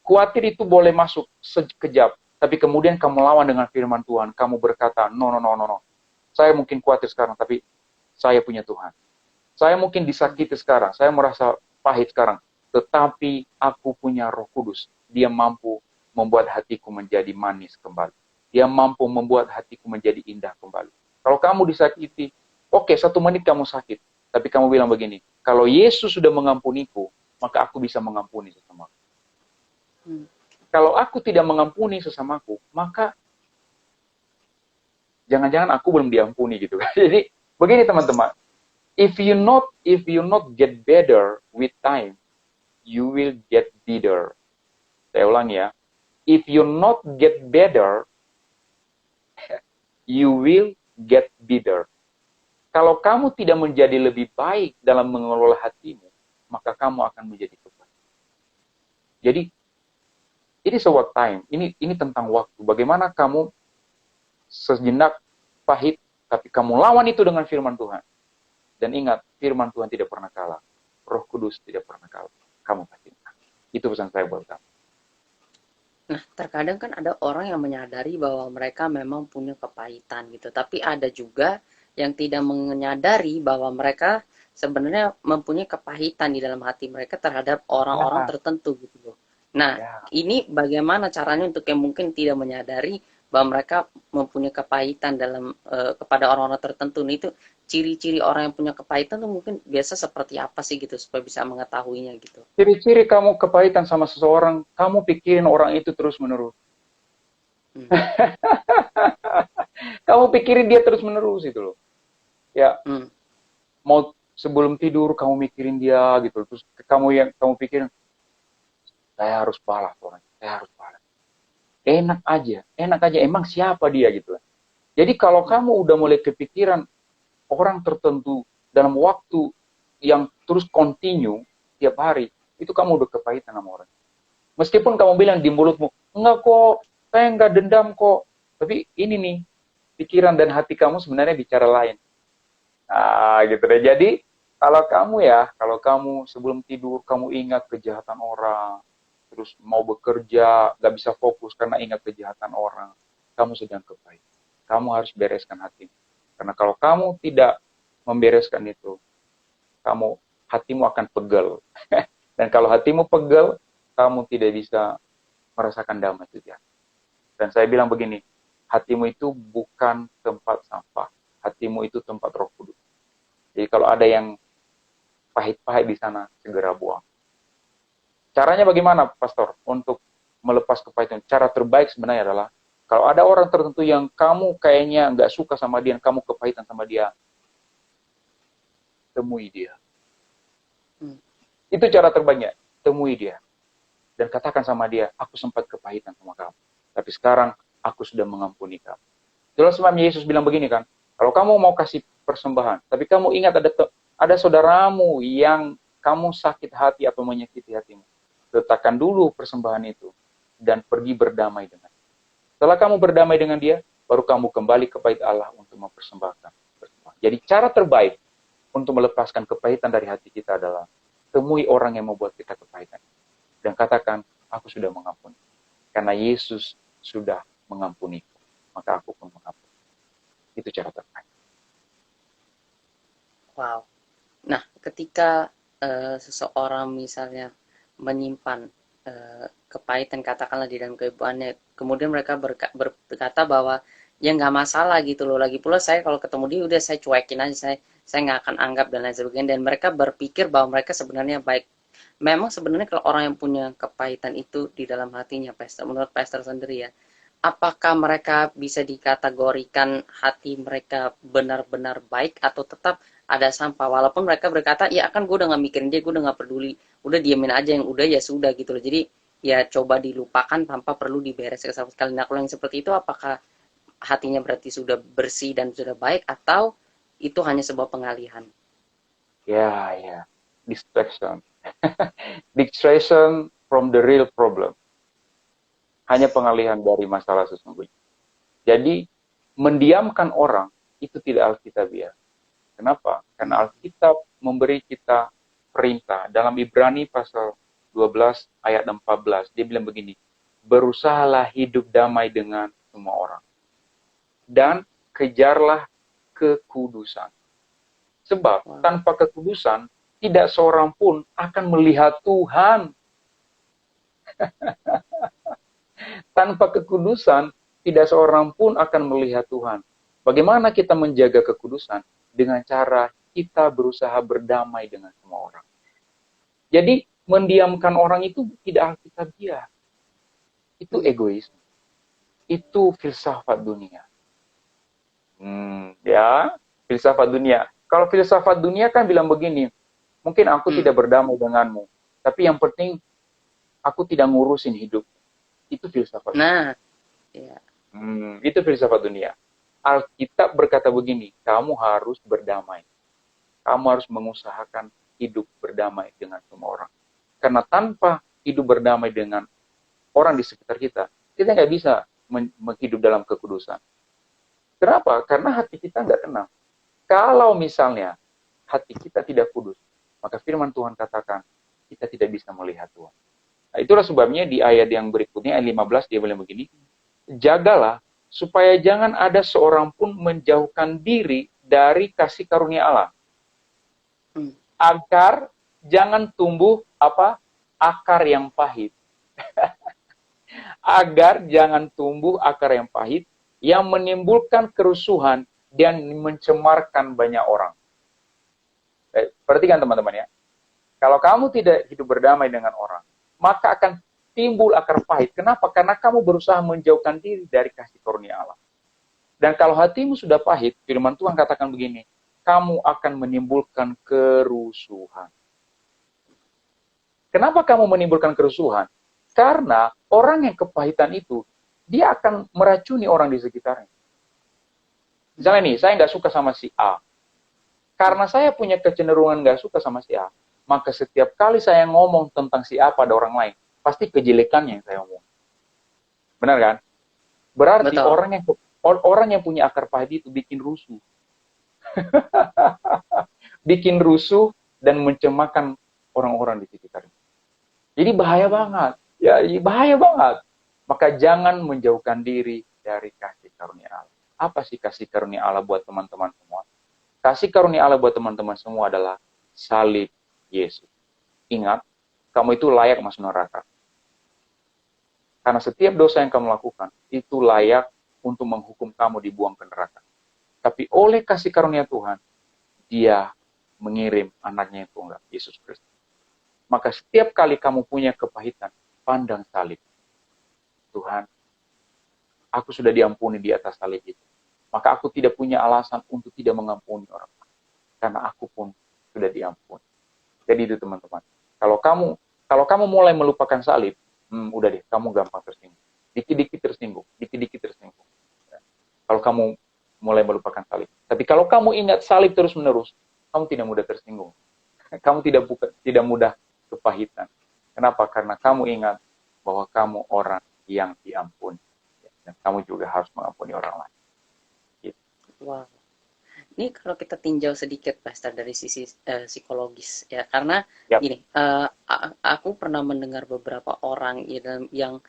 Khawatir itu boleh masuk sekejap, tapi kemudian kamu lawan dengan firman Tuhan. Kamu berkata, no, no, no, no, no. Saya mungkin khawatir sekarang, tapi saya punya Tuhan. Saya mungkin disakiti sekarang, saya merasa pahit sekarang, tetapi aku punya Roh Kudus. Dia mampu membuat hatiku menjadi manis kembali. Dia mampu membuat hatiku menjadi indah kembali. Kalau kamu disakiti, oke, 1 menit kamu sakit, tapi kamu bilang begini, kalau Yesus sudah mengampuniku, maka aku bisa mengampuni sesamaku. Kalau aku tidak mengampuni sesamaku, maka jangan-jangan aku belum diampuni gitu. Jadi begini teman-teman, if you not get better with time, you will get bitter. Saya ulang ya, if you not get better, you will get bitter. Kalau kamu tidak menjadi lebih baik dalam mengelola hatimu, maka kamu akan menjadi kebal. Jadi ini about time. Ini tentang waktu. Bagaimana kamu sejenak pahit, tapi kamu lawan itu dengan firman Tuhan. Dan ingat, firman Tuhan tidak pernah kalah. Roh Kudus tidak pernah kalah. Kamu pasti menang. Itu pesan saya buat kamu. Nah, terkadang kan ada orang yang menyadari bahwa mereka memang punya kepahitan gitu. Tapi ada juga yang tidak menyadari bahwa mereka sebenarnya mempunyai kepahitan di dalam hati mereka terhadap orang-orang tertentu gitu loh. Nah, ini bagaimana caranya untuk yang mungkin tidak menyadari bahwa mereka mempunyai kepahitan dalam kepada orang-orang tertentu. Nah, itu ciri-ciri orang yang punya kepahitan tuh mungkin biasa seperti apa sih gitu supaya bisa mengetahuinya gitu. Ciri-ciri kamu kepahitan sama seseorang, kamu pikirin orang itu terus-menerus. Kamu pikirin dia terus-menerus itu loh. Ya, mau sebelum tidur kamu mikirin dia gitu. Terus kamu pikirin, saya harus balas orang, saya harus balas. Enak aja. Emang siapa dia gitu lah. Jadi kalau kamu udah mulai kepikiran orang tertentu dalam waktu yang terus continue tiap hari, itu kamu udah kepahitan sama orang. Meskipun kamu bilang di mulutmu, enggak kok, saya enggak dendam kok. Tapi ini nih, pikiran dan hati kamu sebenarnya bicara lain. Nah, gitu deh. Jadi, kalau kamu sebelum tidur, kamu ingat kejahatan orang, terus mau bekerja, gak bisa fokus karena ingat kejahatan orang, kamu sedang kepahitan. Kamu harus bereskan hatimu. Karena kalau kamu tidak membereskan itu, hatimu akan pegel. Dan kalau hatimu pegel, kamu tidak bisa merasakan damai sejahtera. Dan saya bilang begini, hatimu itu bukan tempat sampah. Hatimu itu tempat Roh Kudus. Jadi kalau ada yang pahit-pahit di sana, segera buang. Caranya bagaimana, Pastor? Untuk melepas kepahitan. Cara terbaik sebenarnya adalah, kalau ada orang tertentu yang kamu kayaknya nggak suka sama dia, kamu kepahitan sama dia, temui dia. Itu cara terbaiknya. Temui dia. Dan katakan sama dia, aku sempat kepahitan sama kamu. Tapi sekarang, aku sudah mengampuni kamu. Itulah sebabnya Yesus bilang begini kan, kalau kamu mau kasih persembahan, tapi kamu ingat ada saudaramu yang kamu sakit hati atau menyakiti hatimu, letakkan dulu persembahan itu dan pergi berdamai dengan dia. Setelah kamu berdamai dengan dia, baru kamu kembali kepada Allah untuk mempersembahkan. Jadi cara terbaik untuk melepaskan kepahitan dari hati kita adalah temui orang yang membuat kita kepahitan dan katakan, aku sudah mengampuni. Karena Yesus sudah mengampuniku, maka aku pun mengampuni. Itu cara terbaik. Wow. Nah, ketika seseorang misalnya menyimpan kepahitan katakanlah di dalam kehidupannya, kemudian mereka berkata bahwa ya nggak masalah gitu loh. Lagi pula saya kalau ketemu dia udah saya cuekin aja, saya nggak akan anggap dan lain sebagainya. Dan mereka berpikir bahwa mereka sebenarnya baik. Memang sebenarnya kalau orang yang punya kepahitan itu di dalam hatinya, Pastor, menurut Pastor sendiri ya, apakah mereka bisa dikategorikan hati mereka benar-benar baik atau tetap ada sampah, walaupun mereka berkata ya kan gue udah gak mikirin dia, gue udah gak peduli, udah diamin aja yang udah ya sudah gitu loh. Jadi ya coba dilupakan tanpa perlu dibereskan sama sekali. Nah kalau yang seperti itu apakah hatinya berarti sudah bersih dan sudah baik atau itu hanya sebuah pengalihan? Ya. Distraction. Distraction from the real problem. Hanya pengalihan dari masalah sesungguhnya. Jadi mendiamkan orang itu tidak alkitabiah. Kenapa? Karena Alkitab memberi kita perintah. Dalam Ibrani pasal 12 ayat 14, dia bilang begini, berusahalah hidup damai dengan semua orang. Dan kejarlah kekudusan. Sebab tanpa kekudusan, tidak seorang pun akan melihat Tuhan. Tanpa kekudusan, tidak seorang pun akan melihat Tuhan. Bagaimana kita menjaga kekudusan? Dengan cara kita berusaha berdamai dengan semua orang. Jadi, mendiamkan orang itu tidak alkitabiah. Itu egois. Itu filsafat dunia. Ya, filsafat dunia. Kalau filsafat dunia kan bilang begini, mungkin aku tidak berdamai denganmu, tapi yang penting aku tidak ngurusin hidup. Itu filsafat. Nah, ya. Itu filsafat dunia. Alkitab berkata begini, kamu harus berdamai. Kamu harus mengusahakan hidup berdamai dengan semua orang. Karena tanpa hidup berdamai dengan orang di sekitar kita nggak bisa hidup dalam kekudusan. Kenapa? Karena hati kita nggak tenang. Kalau misalnya hati kita tidak kudus, maka firman Tuhan katakan, kita tidak bisa melihat Tuhan. Nah, itulah sebabnya di ayat yang berikutnya, ayat 15, dia bilang begini, jagalah supaya jangan ada seorang pun menjauhkan diri dari kasih karunia Allah. Agar jangan tumbuh akar yang pahit. Agar jangan tumbuh akar yang pahit yang menimbulkan kerusuhan dan mencemarkan banyak orang. Perhatikan teman-teman ya. Kalau kamu tidak hidup berdamai dengan orang, maka akan timbul akar pahit. Kenapa? Karena kamu berusaha menjauhkan diri dari kasih karunia Allah. Dan kalau hatimu sudah pahit, firman Tuhan katakan begini, kamu akan menimbulkan kerusuhan. Kenapa kamu menimbulkan kerusuhan? Karena orang yang kepahitan itu, dia akan meracuni orang di sekitarnya. Misalnya nih, saya nggak suka sama si A. Karena saya punya kecenderungan nggak suka sama si A, maka setiap kali saya ngomong tentang si A pada orang lain, pasti kejelekannya yang saya ngomong. Benar kan? Berarti orang yang punya akar pahit itu bikin rusuh. Bikin rusuh dan mencemarkan orang-orang di sekitarnya. Jadi bahaya banget. Ya, bahaya banget. Maka jangan menjauhkan diri dari kasih karunia Allah. Apa sih kasih karunia Allah buat teman-teman semua? Kasih karunia Allah buat teman-teman semua adalah salib Yesus. Ingat, kamu itu layak masuk neraka. Karena setiap dosa yang kamu lakukan, itu layak untuk menghukum kamu dibuang ke neraka. Tapi oleh kasih karunia Tuhan, dia mengirim anaknya yang tunggal, Yesus Kristus. Maka setiap kali kamu punya kepahitan, pandang salib. Tuhan, aku sudah diampuni di atas salib itu. Maka aku tidak punya alasan untuk tidak mengampuni orang lain. Karena aku pun sudah diampuni. Jadi itu teman-teman. Kalau kamu mulai melupakan salib, udah deh, kamu gampang tersinggung. Dikit-dikit tersinggung. Ya. Kalau kamu mulai melupakan salib. Tapi kalau kamu ingat salib terus-menerus, kamu tidak mudah tersinggung. Kamu tidak mudah kepahitan. Kenapa? Karena kamu ingat bahwa kamu orang yang diampuni. Dan kamu juga harus mengampuni orang lain. Gitu. Wow. Ini kalau kita tinjau sedikit, Pastor, dari sisi psikologis, ya, karena gini, aku pernah mendengar beberapa orang yang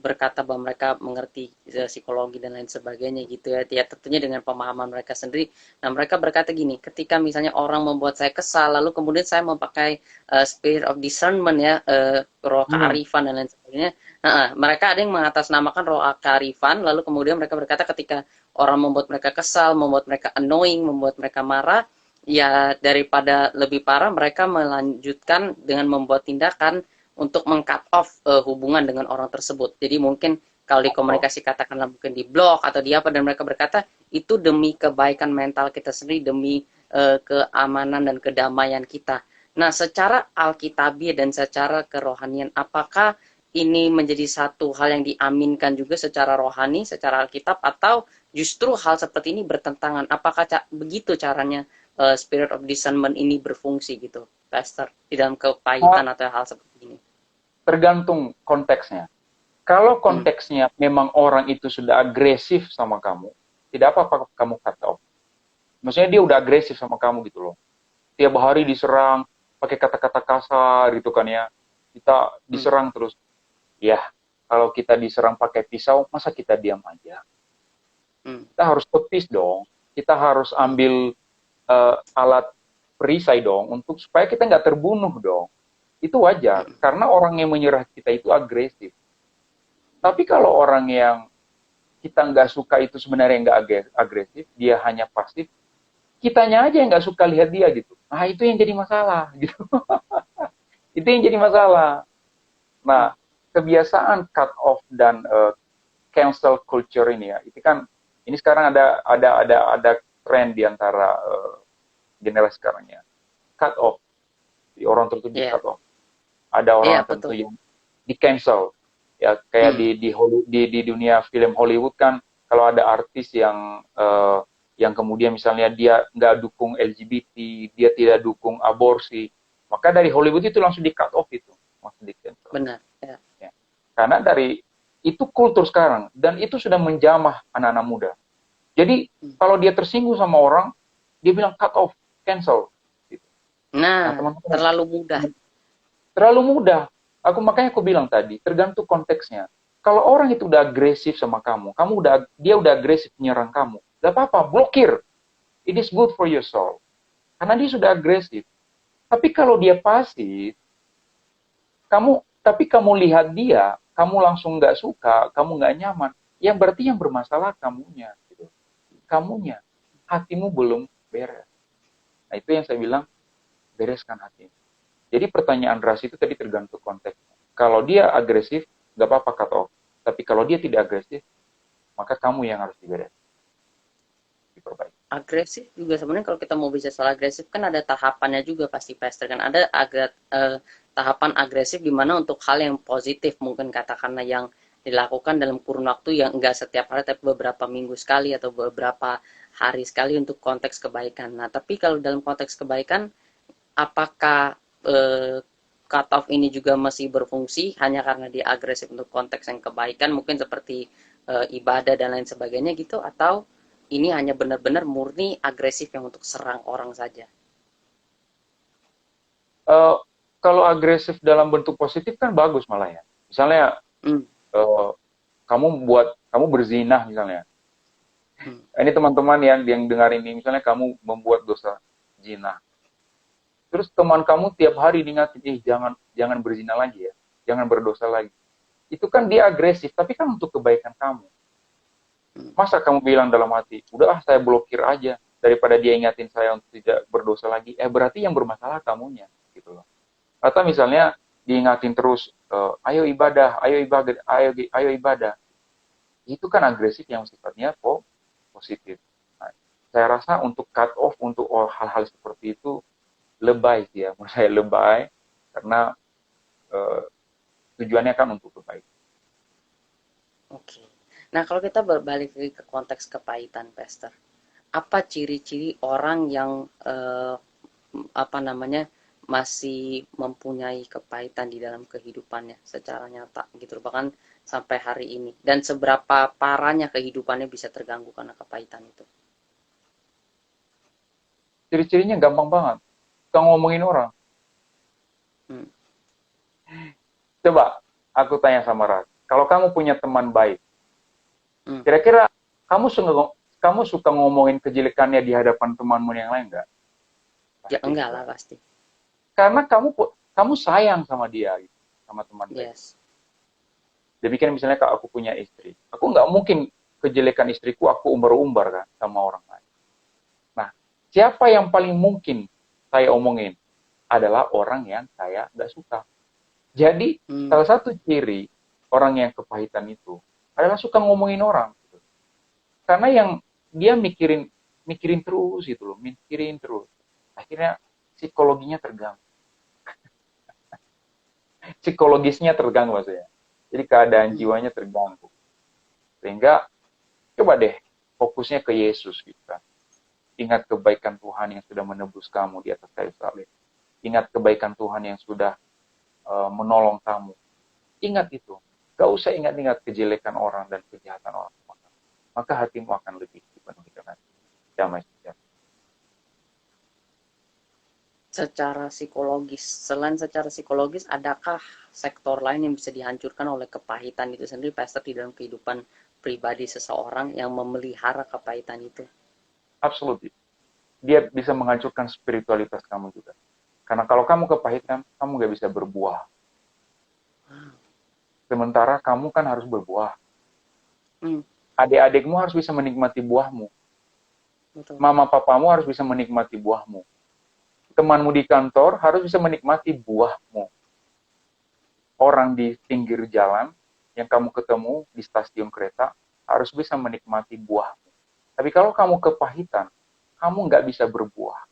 berkata bahwa mereka mengerti psikologi dan lain sebagainya gitu ya. Ya tentunya dengan pemahaman mereka sendiri. Nah, mereka berkata gini, ketika misalnya orang membuat saya kesal, lalu kemudian saya memakai spirit of discernment ya, roh kearifan dan lain sebagainya. Nah, mereka ada yang mengatasnamakan roh kearifan, lalu kemudian mereka berkata ketika orang membuat mereka kesal, membuat mereka annoying, membuat mereka marah, ya daripada lebih parah mereka melanjutkan dengan membuat tindakan untuk meng-cut off hubungan dengan orang tersebut. Jadi mungkin kalau di komunikasi katakanlah mungkin di blog atau di apa, dan mereka berkata itu demi kebaikan mental kita sendiri, demi keamanan dan kedamaian kita. Nah, secara alkitabiah dan secara kerohanian, apakah ini menjadi satu hal yang diaminkan juga secara rohani, secara Alkitab, atau justru hal seperti ini bertentangan? Apakah begitu caranya spirit of discernment ini berfungsi gitu, Pastor, di dalam kepahitan atau hal seperti ini? Tergantung konteksnya. Kalau konteksnya memang orang itu sudah agresif sama kamu, tidak apa-apa kamu cut off. Maksudnya dia udah agresif sama kamu gitu loh. Tiap hari diserang pakai kata-kata kasar gitu kan ya. Kita Hmm. diserang terus. Ya, kalau kita diserang pakai pisau, masa kita diam aja? Hmm. Kita harus tepis dong. Kita harus Hmm. ambil alat perisai dong untuk supaya kita nggak terbunuh dong. Itu wajar Hmm. karena orang yang menyerah kita itu agresif. Tapi kalau orang yang kita nggak suka itu sebenarnya nggak agresif, dia hanya pasif, kitanya aja yang nggak suka lihat dia gitu. Nah itu yang jadi masalah gitu. Itu yang jadi masalah. Hmm. Nah kebiasaan cut off dan cancel culture ini ya, itu kan ini sekarang ada tren di antara generasi sekarang ya. Cut off, di orang tertentu di Iya, cut off. Ada iya orang betul. tertentu yang di cancel. Ya kayak Hmm. di dunia film Hollywood kan kalau ada artis yang kemudian misalnya dia nggak dukung LGBT, dia tidak dukung aborsi, maka dari Hollywood itu langsung di cut off itu, langsung di cancel. Benar. Ya. Ya. Karena dari itu kultur sekarang dan itu sudah menjamah anak-anak muda. Jadi Hmm. kalau dia tersinggung sama orang, dia bilang cut off, cancel. Gitu. Nah Nah, teman-teman, terlalu mudah. terlalu mudah. Makanya aku bilang tadi, tergantung konteksnya. Kalau orang itu udah agresif sama kamu, dia udah agresif menyerang kamu, gak apa-apa, blokir. It is good for your soul. Karena dia sudah agresif. Tapi kalau dia pasif, tapi kamu lihat dia, kamu langsung nggak suka, kamu nggak nyaman, yang berarti yang bermasalah kamunya. Gitu. Kamunya, hatimu belum beres. Nah itu yang saya bilang, bereskan hatimu. Jadi pertanyaan ras itu tadi tergantung konteksnya. Kalau dia agresif, nggak apa-apa cut off. Tapi kalau dia tidak agresif, maka kamu yang harus diperbaiki. Agresif juga sebenarnya kalau kita mau bicara soal agresif kan ada tahapannya juga pasti Pastor kan ada tahapan agresif di mana untuk hal yang positif mungkin katakanlah yang dilakukan dalam kurun waktu yang enggak setiap hari tapi beberapa minggu sekali atau beberapa hari sekali untuk konteks kebaikan. Nah, tapi kalau dalam konteks kebaikan apakah cut off ini juga masih berfungsi hanya karena dia agresif untuk konteks yang kebaikan mungkin seperti ibadah dan lain sebagainya gitu atau ini hanya benar-benar murni agresif yang untuk serang orang saja. Uh, Kalau agresif dalam bentuk positif kan bagus malah ya. Misalnya Hmm. uh, kamu berzina misalnya. Hmm. Ini teman-teman yang dengar ini, misalnya kamu membuat dosa zina. Terus teman kamu tiap hari diingatin, jangan jangan berzina lagi ya, jangan berdosa lagi. Itu kan dia agresif, tapi kan untuk kebaikan kamu. Hmm. Masa kamu bilang dalam hati, udah saya blokir aja daripada dia ingatin saya untuk tidak berdosa lagi. Berarti yang bermasalah kamunya, gitu loh. Atau misalnya diingatin terus, ayo ibadah, ayo ibadah, ayo ibadah. Itu kan agresif yang sifatnya positif. Nah, saya rasa untuk cut off untuk hal-hal seperti itu lebay sih ya, menurut saya lebay karena eh, tujuannya kan untuk kebaikan. Oke. Nah, kalau kita berbalik lagi ke konteks kepahitan, Pastor, apa ciri-ciri orang yang apa namanya masih mempunyai kepahitan di dalam kehidupannya secara nyata gitu bahkan sampai hari ini dan seberapa parahnya kehidupannya bisa terganggu karena kepahitan itu. Ciri-cirinya gampang banget. Kita ngomongin orang. Hmm. Coba aku tanya sama Ras, kalau kamu punya teman baik, Hmm. kira-kira kamu suka ngomongin kejelekannya di hadapan temanmu yang lain nggak? Ya Pasti enggak lah enggak. pasti. Karena kamu sayang sama dia, gitu, sama teman baik. Yes. Demikian misalnya kalau aku punya istri, aku nggak mungkin kejelekan istriku aku umbar-umbar kan sama orang lain. Nah, siapa yang paling mungkin saya omongin adalah orang yang saya nggak suka. Jadi Hmm. salah satu ciri orang yang kepahitan itu adalah suka ngomongin orang. Gitu. Karena yang dia mikirin terus gitu loh, mikirin terus. Akhirnya psikologinya terganggu, psikologisnya terganggu maksudnya. Jadi keadaan Hmm. jiwanya terganggu. Sehingga coba deh fokusnya ke Yesus gitu kan. Ingat kebaikan Tuhan yang sudah menebus kamu di atas kayu salib. Ingat kebaikan Tuhan yang sudah menolong kamu. Ingat itu. Gak usah ingat-ingat kejelekan orang dan kejahatan orang. Maka hatimu akan lebih dipenuhi dengan damai sejahtera. secara psikologis, selain secara psikologis, adakah sektor lain yang bisa dihancurkan oleh kepahitan itu sendiri, Pastor, di dalam kehidupan pribadi seseorang yang memelihara kepahitan itu? Absolutely. Dia bisa menghancurkan spiritualitas kamu juga. Karena kalau kamu kepahitan, kamu nggak bisa berbuah. Sementara kamu kan harus berbuah. Hmm, Adik-adikmu harus bisa menikmati buahmu. betul. Mama papamu harus bisa menikmati buahmu. Temanmu di kantor harus bisa menikmati buahmu. Orang di pinggir jalan yang kamu ketemu di stasiun kereta harus bisa menikmati buahmu. Tapi kalau kamu kepahitan, kamu nggak bisa berbuah.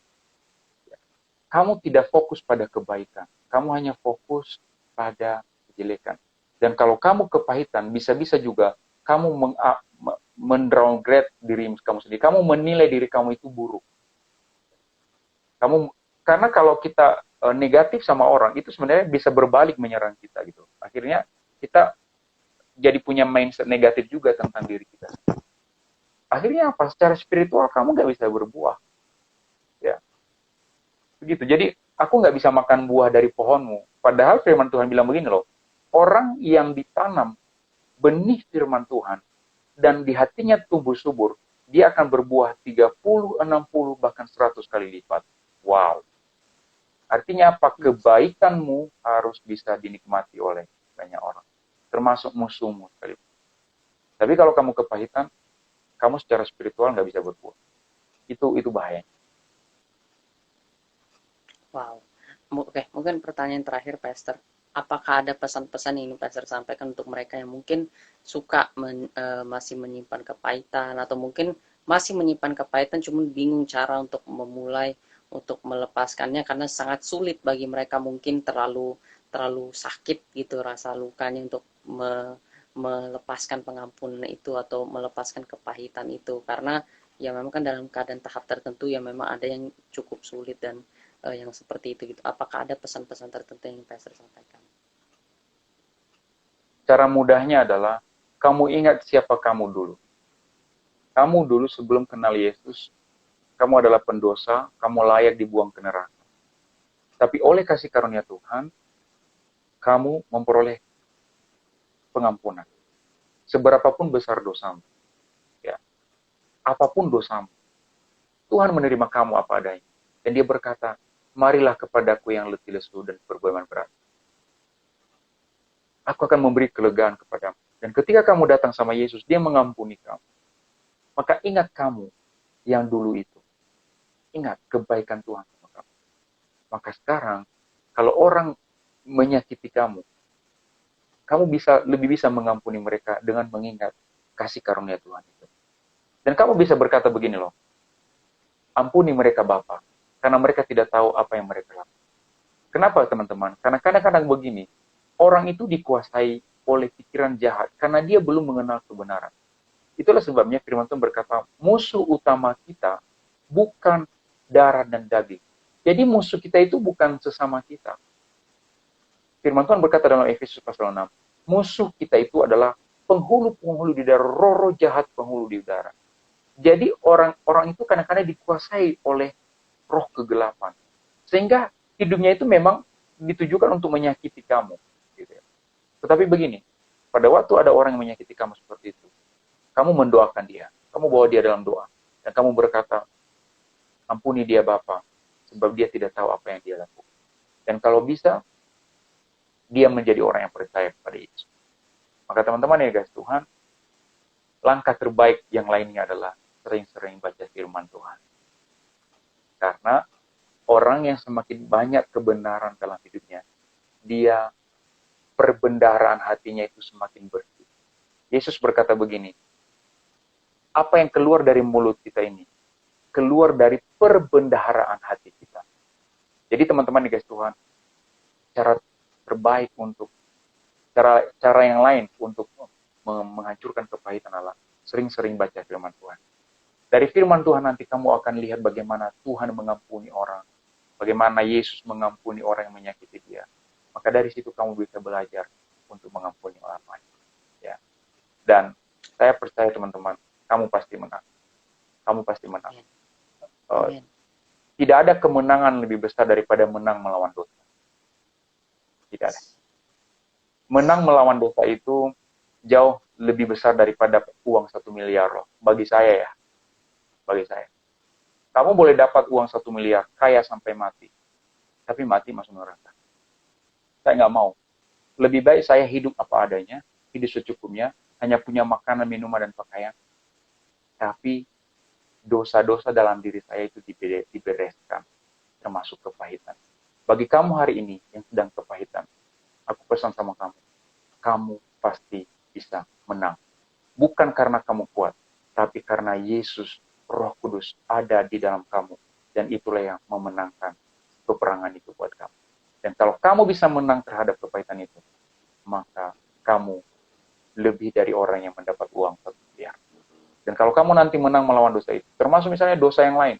Kamu tidak fokus pada kebaikan. Kamu hanya fokus pada kejelekan. Dan kalau kamu kepahitan, bisa-bisa juga kamu mendowngrade diri kamu sendiri. Kamu menilai diri kamu itu buruk. Kamu karena kalau kita negatif sama orang itu sebenarnya bisa berbalik menyerang kita gitu. Akhirnya kita jadi punya mindset negatif juga tentang diri kita. Akhirnya apa? Secara spiritual kamu nggak bisa berbuah. Ya, begitu. Jadi aku nggak bisa makan buah dari pohonmu. Padahal firman Tuhan bilang begini loh, orang yang ditanam benih firman Tuhan dan di hatinya tumbuh subur, dia akan berbuah 30, 60, bahkan 100 kali lipat. Wow. Artinya apa? Kebaikanmu harus bisa dinikmati oleh banyak orang. Termasuk musuhmu sekalipun. Tapi kalau kamu kepahitan, kamu secara spiritual nggak bisa berbuah. Itu bahaya. Wow. Oke, mungkin pertanyaan terakhir, Pastor. Apakah ada pesan-pesan yang ingin Pastor sampaikan untuk mereka yang mungkin suka masih menyimpan kepahitan, atau mungkin masih menyimpan kepahitan cuma bingung cara untuk memulai untuk melepaskannya karena sangat sulit bagi mereka, mungkin terlalu terlalu sakit gitu rasa lukanya untuk melepaskan pengampunan itu atau melepaskan kepahitan itu, karena ya memang kan dalam keadaan tahap tertentu ya memang ada yang cukup sulit dan yang seperti itu gitu. Apakah ada pesan-pesan tertentu yang Pastor sampaikan? Cara mudahnya adalah kamu ingat siapa kamu dulu. Kamu dulu sebelum kenal Yesus, kamu adalah pendosa, kamu layak dibuang ke neraka. Tapi oleh kasih karunia Tuhan, kamu memperoleh pengampunan. Seberapapun besar dosamu, ya, apapun dosamu, Tuhan menerima kamu apa adanya. Dan dia berkata, marilah kepadaku yang letih lesu dan berbeban berat. Aku akan memberi kelegaan kepadamu. Dan ketika kamu datang sama Yesus, dia mengampuni kamu. Maka ingat kamu yang dulu itu. Ingat kebaikan Tuhan sama kamu. Maka sekarang, kalau orang menyakiti kamu, kamu lebih bisa mengampuni mereka dengan mengingat kasih karunia Tuhan itu. Dan kamu bisa berkata begini loh, ampuni mereka Bapa, karena mereka tidak tahu apa yang mereka lakukan. Kenapa teman-teman? Karena kadang-kadang begini, orang itu dikuasai oleh pikiran jahat karena dia belum mengenal kebenaran. Itulah sebabnya firman Tuhan berkata, musuh utama kita bukan darah dan daging. Jadi musuh kita itu bukan sesama kita. Firman Tuhan berkata dalam Efesus pasal 6, musuh kita itu adalah penghulu-penghulu di udara, roh-roh jahat penghulu di udara. Jadi orang-orang itu kadang-kadang dikuasai oleh roh kegelapan. Sehingga hidupnya itu memang ditujukan untuk menyakiti kamu. Gitu ya. Tetapi begini, pada waktu ada orang yang menyakiti kamu seperti itu, kamu mendoakan dia, kamu bawa dia dalam doa, dan kamu berkata, ampuni dia Bapa, sebab dia tidak tahu apa yang dia lakukan. Dan kalau bisa, dia menjadi orang yang percaya kepada Yesus. Maka teman-teman ya guys, Tuhan, langkah terbaik yang lainnya adalah sering-sering baca firman Tuhan. Karena orang yang semakin banyak kebenaran dalam hidupnya, dia perbendaharaan hatinya itu semakin bersih. Yesus berkata begini, apa yang keluar dari mulut kita ini, keluar dari perbendaharaan hati kita. Jadi teman-teman guys Tuhan, cara terbaik untuk cara yang lain untuk menghancurkan kepahitan adalah sering-sering baca firman Tuhan. Dari firman Tuhan nanti kamu akan lihat bagaimana Tuhan mengampuni orang, bagaimana Yesus mengampuni orang yang menyakiti dia. Maka dari situ kamu bisa belajar untuk mengampuni orang lain. Ya. Dan saya percaya teman-teman, kamu pasti menang. Kamu pasti menang. Amen. Uh, Amen. Tidak ada kemenangan lebih besar daripada menang melawan dosa. Tidak ada. Menang melawan dosa itu jauh lebih besar daripada uang 1 miliar loh. Bagi saya ya. Bagi saya. Kamu boleh dapat uang 1 miliar, kaya sampai mati. Tapi mati masuk neraka. Saya nggak mau. Lebih baik saya hidup apa adanya, hidup secukupnya, hanya punya makanan, minuman, dan pakaian. Tapi dosa-dosa dalam diri saya itu dibereskan, termasuk kepahitan. Bagi kamu hari ini yang sedang kepahitan, aku pesan sama kamu, kamu pasti bisa menang. Bukan karena kamu kuat, tapi karena Yesus, Roh Kudus ada di dalam kamu. Dan itulah yang memenangkan peperangan itu buat kamu. Dan kalau kamu bisa menang terhadap kepahitan itu, maka kamu lebih dari orang yang mendapat uang 1 miliar. Dan kalau kamu nanti menang melawan dosa itu, termasuk misalnya dosa yang lain,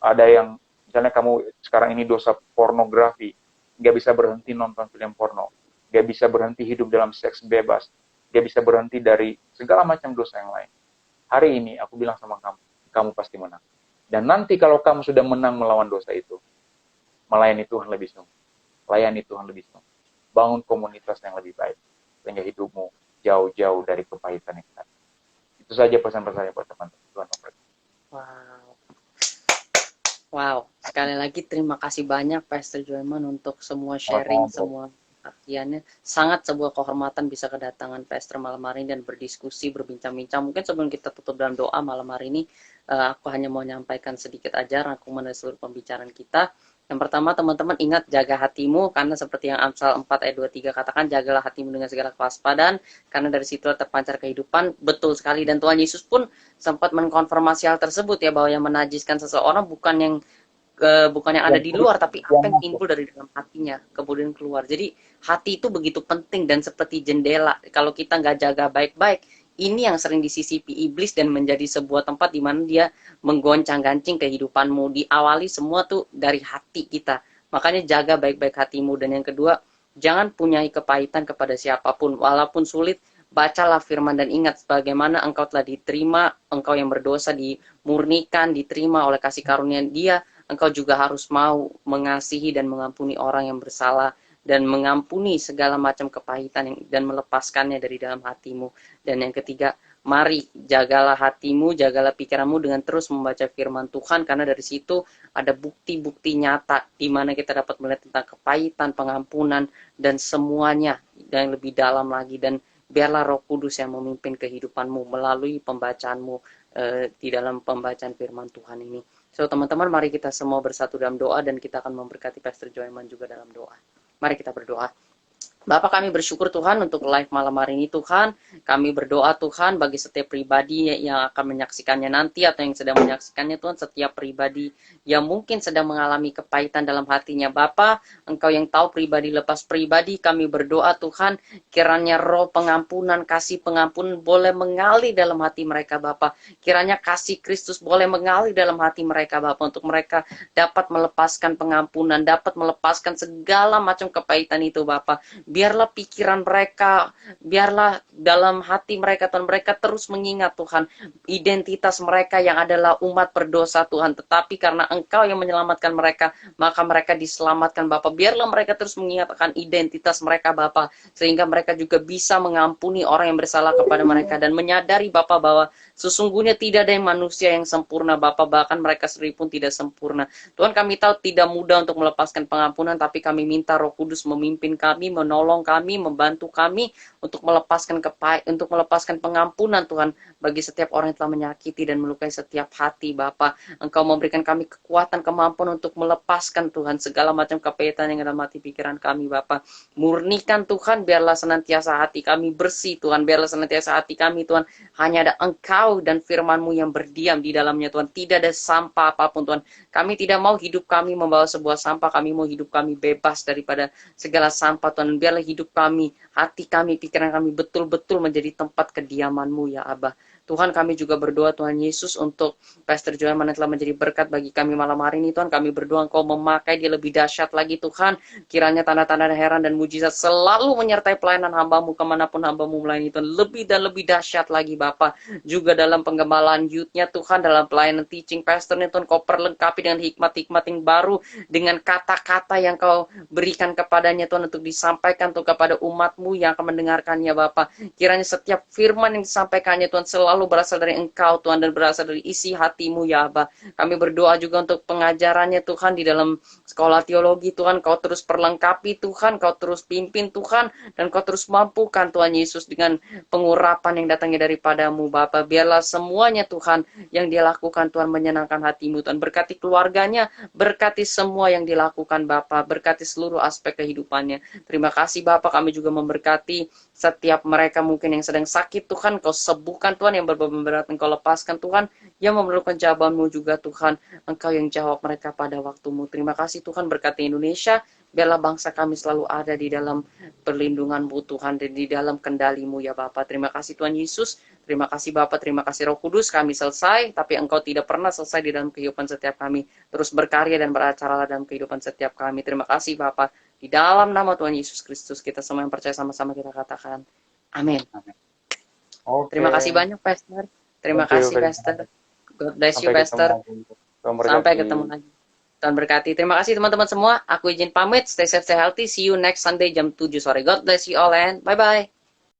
ada yang misalnya kamu sekarang ini dosa pornografi, nggak bisa berhenti nonton film porno, nggak bisa berhenti hidup dalam seks bebas, nggak bisa berhenti dari segala macam dosa yang lain. Hari ini aku bilang sama kamu, kamu pasti menang. Dan nanti kalau kamu sudah menang melawan dosa itu, melayani Tuhan lebih sungguh, layani Tuhan lebih sungguh, bangun komunitas yang lebih baik, sehingga hidupmu jauh-jauh dari kepahitan yang tadi. Itu saja pesan-pesan saya buat teman-teman. Tuhan memberkati. Wow. Wow, sekali lagi terima kasih banyak Pastor Joyman untuk semua sharing, semua artiannya. Sangat sebuah kehormatan bisa kedatangan Pastor malam hari ini dan berdiskusi, berbincang-bincang. Mungkin sebelum kita tutup dalam doa malam hari ini, aku hanya mau menyampaikan sedikit aja rangkuman dari seluruh pembicaraan kita. Yang pertama, teman-teman ingat jaga hatimu, karena seperti yang Amsal 4 ayat 23 katakan, jagalah hatimu dengan segala kewaspadaan, karena dari situ terpancar kehidupan. Betul sekali, dan Tuhan Yesus pun sempat mengkonfirmasi hal tersebut ya, bahwa yang menajiskan seseorang bukan yang ada di luar, tapi apa yang timbul dari dalam hatinya kemudian keluar. Jadi hati itu begitu penting, dan seperti jendela, kalau kita nggak jaga baik-baik, ini yang sering disisipi iblis dan menjadi sebuah tempat di mana dia menggoncang-gancing kehidupanmu. Diawali semua tuh dari hati kita. Makanya jaga baik-baik hatimu. Dan yang kedua, jangan punyai kepahitan kepada siapapun. Walaupun sulit, bacalah firman dan ingat bagaimana engkau telah diterima, engkau yang berdosa dimurnikan, diterima oleh kasih karunia Dia. Engkau juga harus mau mengasihi dan mengampuni orang yang bersalah, dan mengampuni segala macam kepahitan dan melepaskannya dari dalam hatimu. Dan yang ketiga, mari jagalah hatimu, jagalah pikiranmu dengan terus membaca firman Tuhan, karena dari situ ada bukti-bukti nyata di mana kita dapat melihat tentang kepahitan, pengampunan, dan semuanya yang lebih dalam lagi. Dan biarlah Roh Kudus yang memimpin kehidupanmu melalui pembacaanmu di dalam pembacaan firman Tuhan ini. So teman-teman, mari kita semua bersatu dalam doa, dan kita akan memberkati Pastor Joyman juga dalam doa. Mari kita berdoa. Bapak, kami bersyukur Tuhan untuk live malam hari ini Tuhan. Kami berdoa Tuhan bagi setiap pribadi yang akan menyaksikannya nanti atau yang sedang menyaksikannya Tuhan. Setiap pribadi yang mungkin sedang mengalami kepahitan dalam hatinya Bapak, Engkau yang tahu pribadi lepas pribadi. Kami berdoa Tuhan, kiranya roh pengampunan, kasih pengampunan boleh mengalir dalam hati mereka Bapak. Kiranya kasih Kristus boleh mengalir dalam hati mereka Bapak, untuk mereka dapat melepaskan pengampunan, dapat melepaskan segala macam kepahitan itu Bapak. Biarlah pikiran mereka, biarlah dalam hati mereka Tuhan, mereka terus mengingat Tuhan identitas mereka yang adalah umat berdosa Tuhan. Tetapi karena Engkau yang menyelamatkan mereka, maka mereka diselamatkan Bapa. Biarlah mereka terus mengingat akan identitas mereka Bapa, sehingga mereka juga bisa mengampuni orang yang bersalah kepada mereka, dan menyadari Bapa bahwa sesungguhnya tidak ada yang manusia yang sempurna Bapa, bahkan mereka sendiri pun tidak sempurna. Tuhan, kami tahu tidak mudah untuk melepaskan pengampunan, tapi kami minta Roh Kudus memimpin kami, menolong kami, membantu kami untuk melepaskan pengampunan Tuhan bagi setiap orang yang telah menyakiti dan melukai setiap hati Bapa. Engkau memberikan kami kekuatan, kemampuan untuk melepaskan Tuhan segala macam kepahitan yang dalam hati pikiran kami Bapa. Murnikan Tuhan, biarlah senantiasa hati kami bersih Tuhan, biarlah senantiasa hati kami Tuhan hanya ada Engkau dan firman-Mu yang berdiam di dalamnya Tuhan. Tidak ada sampah apapun Tuhan. Kami tidak mau hidup kami membawa sebuah sampah, kami mau hidup kami bebas daripada segala sampah Tuhan. Biarlah hidup kami, hati kami, pikiran kami betul-betul menjadi tempat kediaman-Mu ya Abah. Tuhan, kami juga berdoa Tuhan Yesus untuk Pastor Joel yang telah menjadi berkat bagi kami malam hari ini. Tuhan, kami berdoa Engkau memakai dia lebih dahsyat lagi Tuhan. Kiranya tanda-tanda heran dan mujizat selalu menyertai pelayanan hamba-Mu kemanapun hamba-Mu melayani Tuhan. Lebih dan lebih dahsyat lagi Bapa. Juga dalam penggembalaan youth-nya Tuhan, dalam pelayanan teaching pastor-nya Tuhan, Kau perlengkapi dengan hikmat-hikmat yang baru, dengan kata-kata yang Kau berikan kepadanya Tuhan untuk disampaikan Tuhan kepada umat-Mu yang akan mendengarkannya Bapa. Kiranya setiap firman yang disampaikannya Tuhan selalu berasal dari Engkau Tuhan dan berasal dari isi hati-Mu ya Abah. Kami berdoa juga untuk pengajarannya Tuhan di dalam sekolah teologi Tuhan. Kau terus perlengkapi Tuhan, Kau terus pimpin Tuhan, dan Kau terus mampukan Tuhan Yesus dengan pengurapan yang datangnya daripada-Mu Bapa. Biarlah semuanya Tuhan yang dia lakukan Tuhan menyenangkan hati-Mu Tuhan. Berkati keluarganya, berkati semua yang dilakukan Bapa, berkati seluruh aspek kehidupannya. Terima kasih Bapa, kami juga memberkati setiap mereka mungkin yang sedang sakit Tuhan, Kau sembuhkan Tuhan, yang berbeban berat Engkau lepaskan Tuhan, yang memerlukan jawaban-Mu juga Tuhan, Engkau yang jawab mereka pada waktu-Mu. Terima kasih Tuhan, berkati Indonesia, biarlah bangsa kami selalu ada di dalam perlindungan-Mu Tuhan, dan di dalam kendali-Mu ya Bapa. Terima kasih Tuhan Yesus, terima kasih Bapa, terima kasih Roh Kudus, kami selesai, tapi Engkau tidak pernah selesai di dalam kehidupan setiap kami. Terus berkarya dan beracara dalam kehidupan setiap kami. Terima kasih Bapa. Di dalam nama Tuhan Yesus Kristus, kita semua yang percaya sama-sama kita katakan, amin. Terima kasih banyak, Pastor. Terima kasih, Pastor. God bless you, Pastor. Sampai ketemu lagi. Tuhan berkati. Terima kasih, teman-teman semua. Aku izin pamit. Stay safe, stay healthy. See you next Sunday jam 7 sore. God bless you all and bye-bye.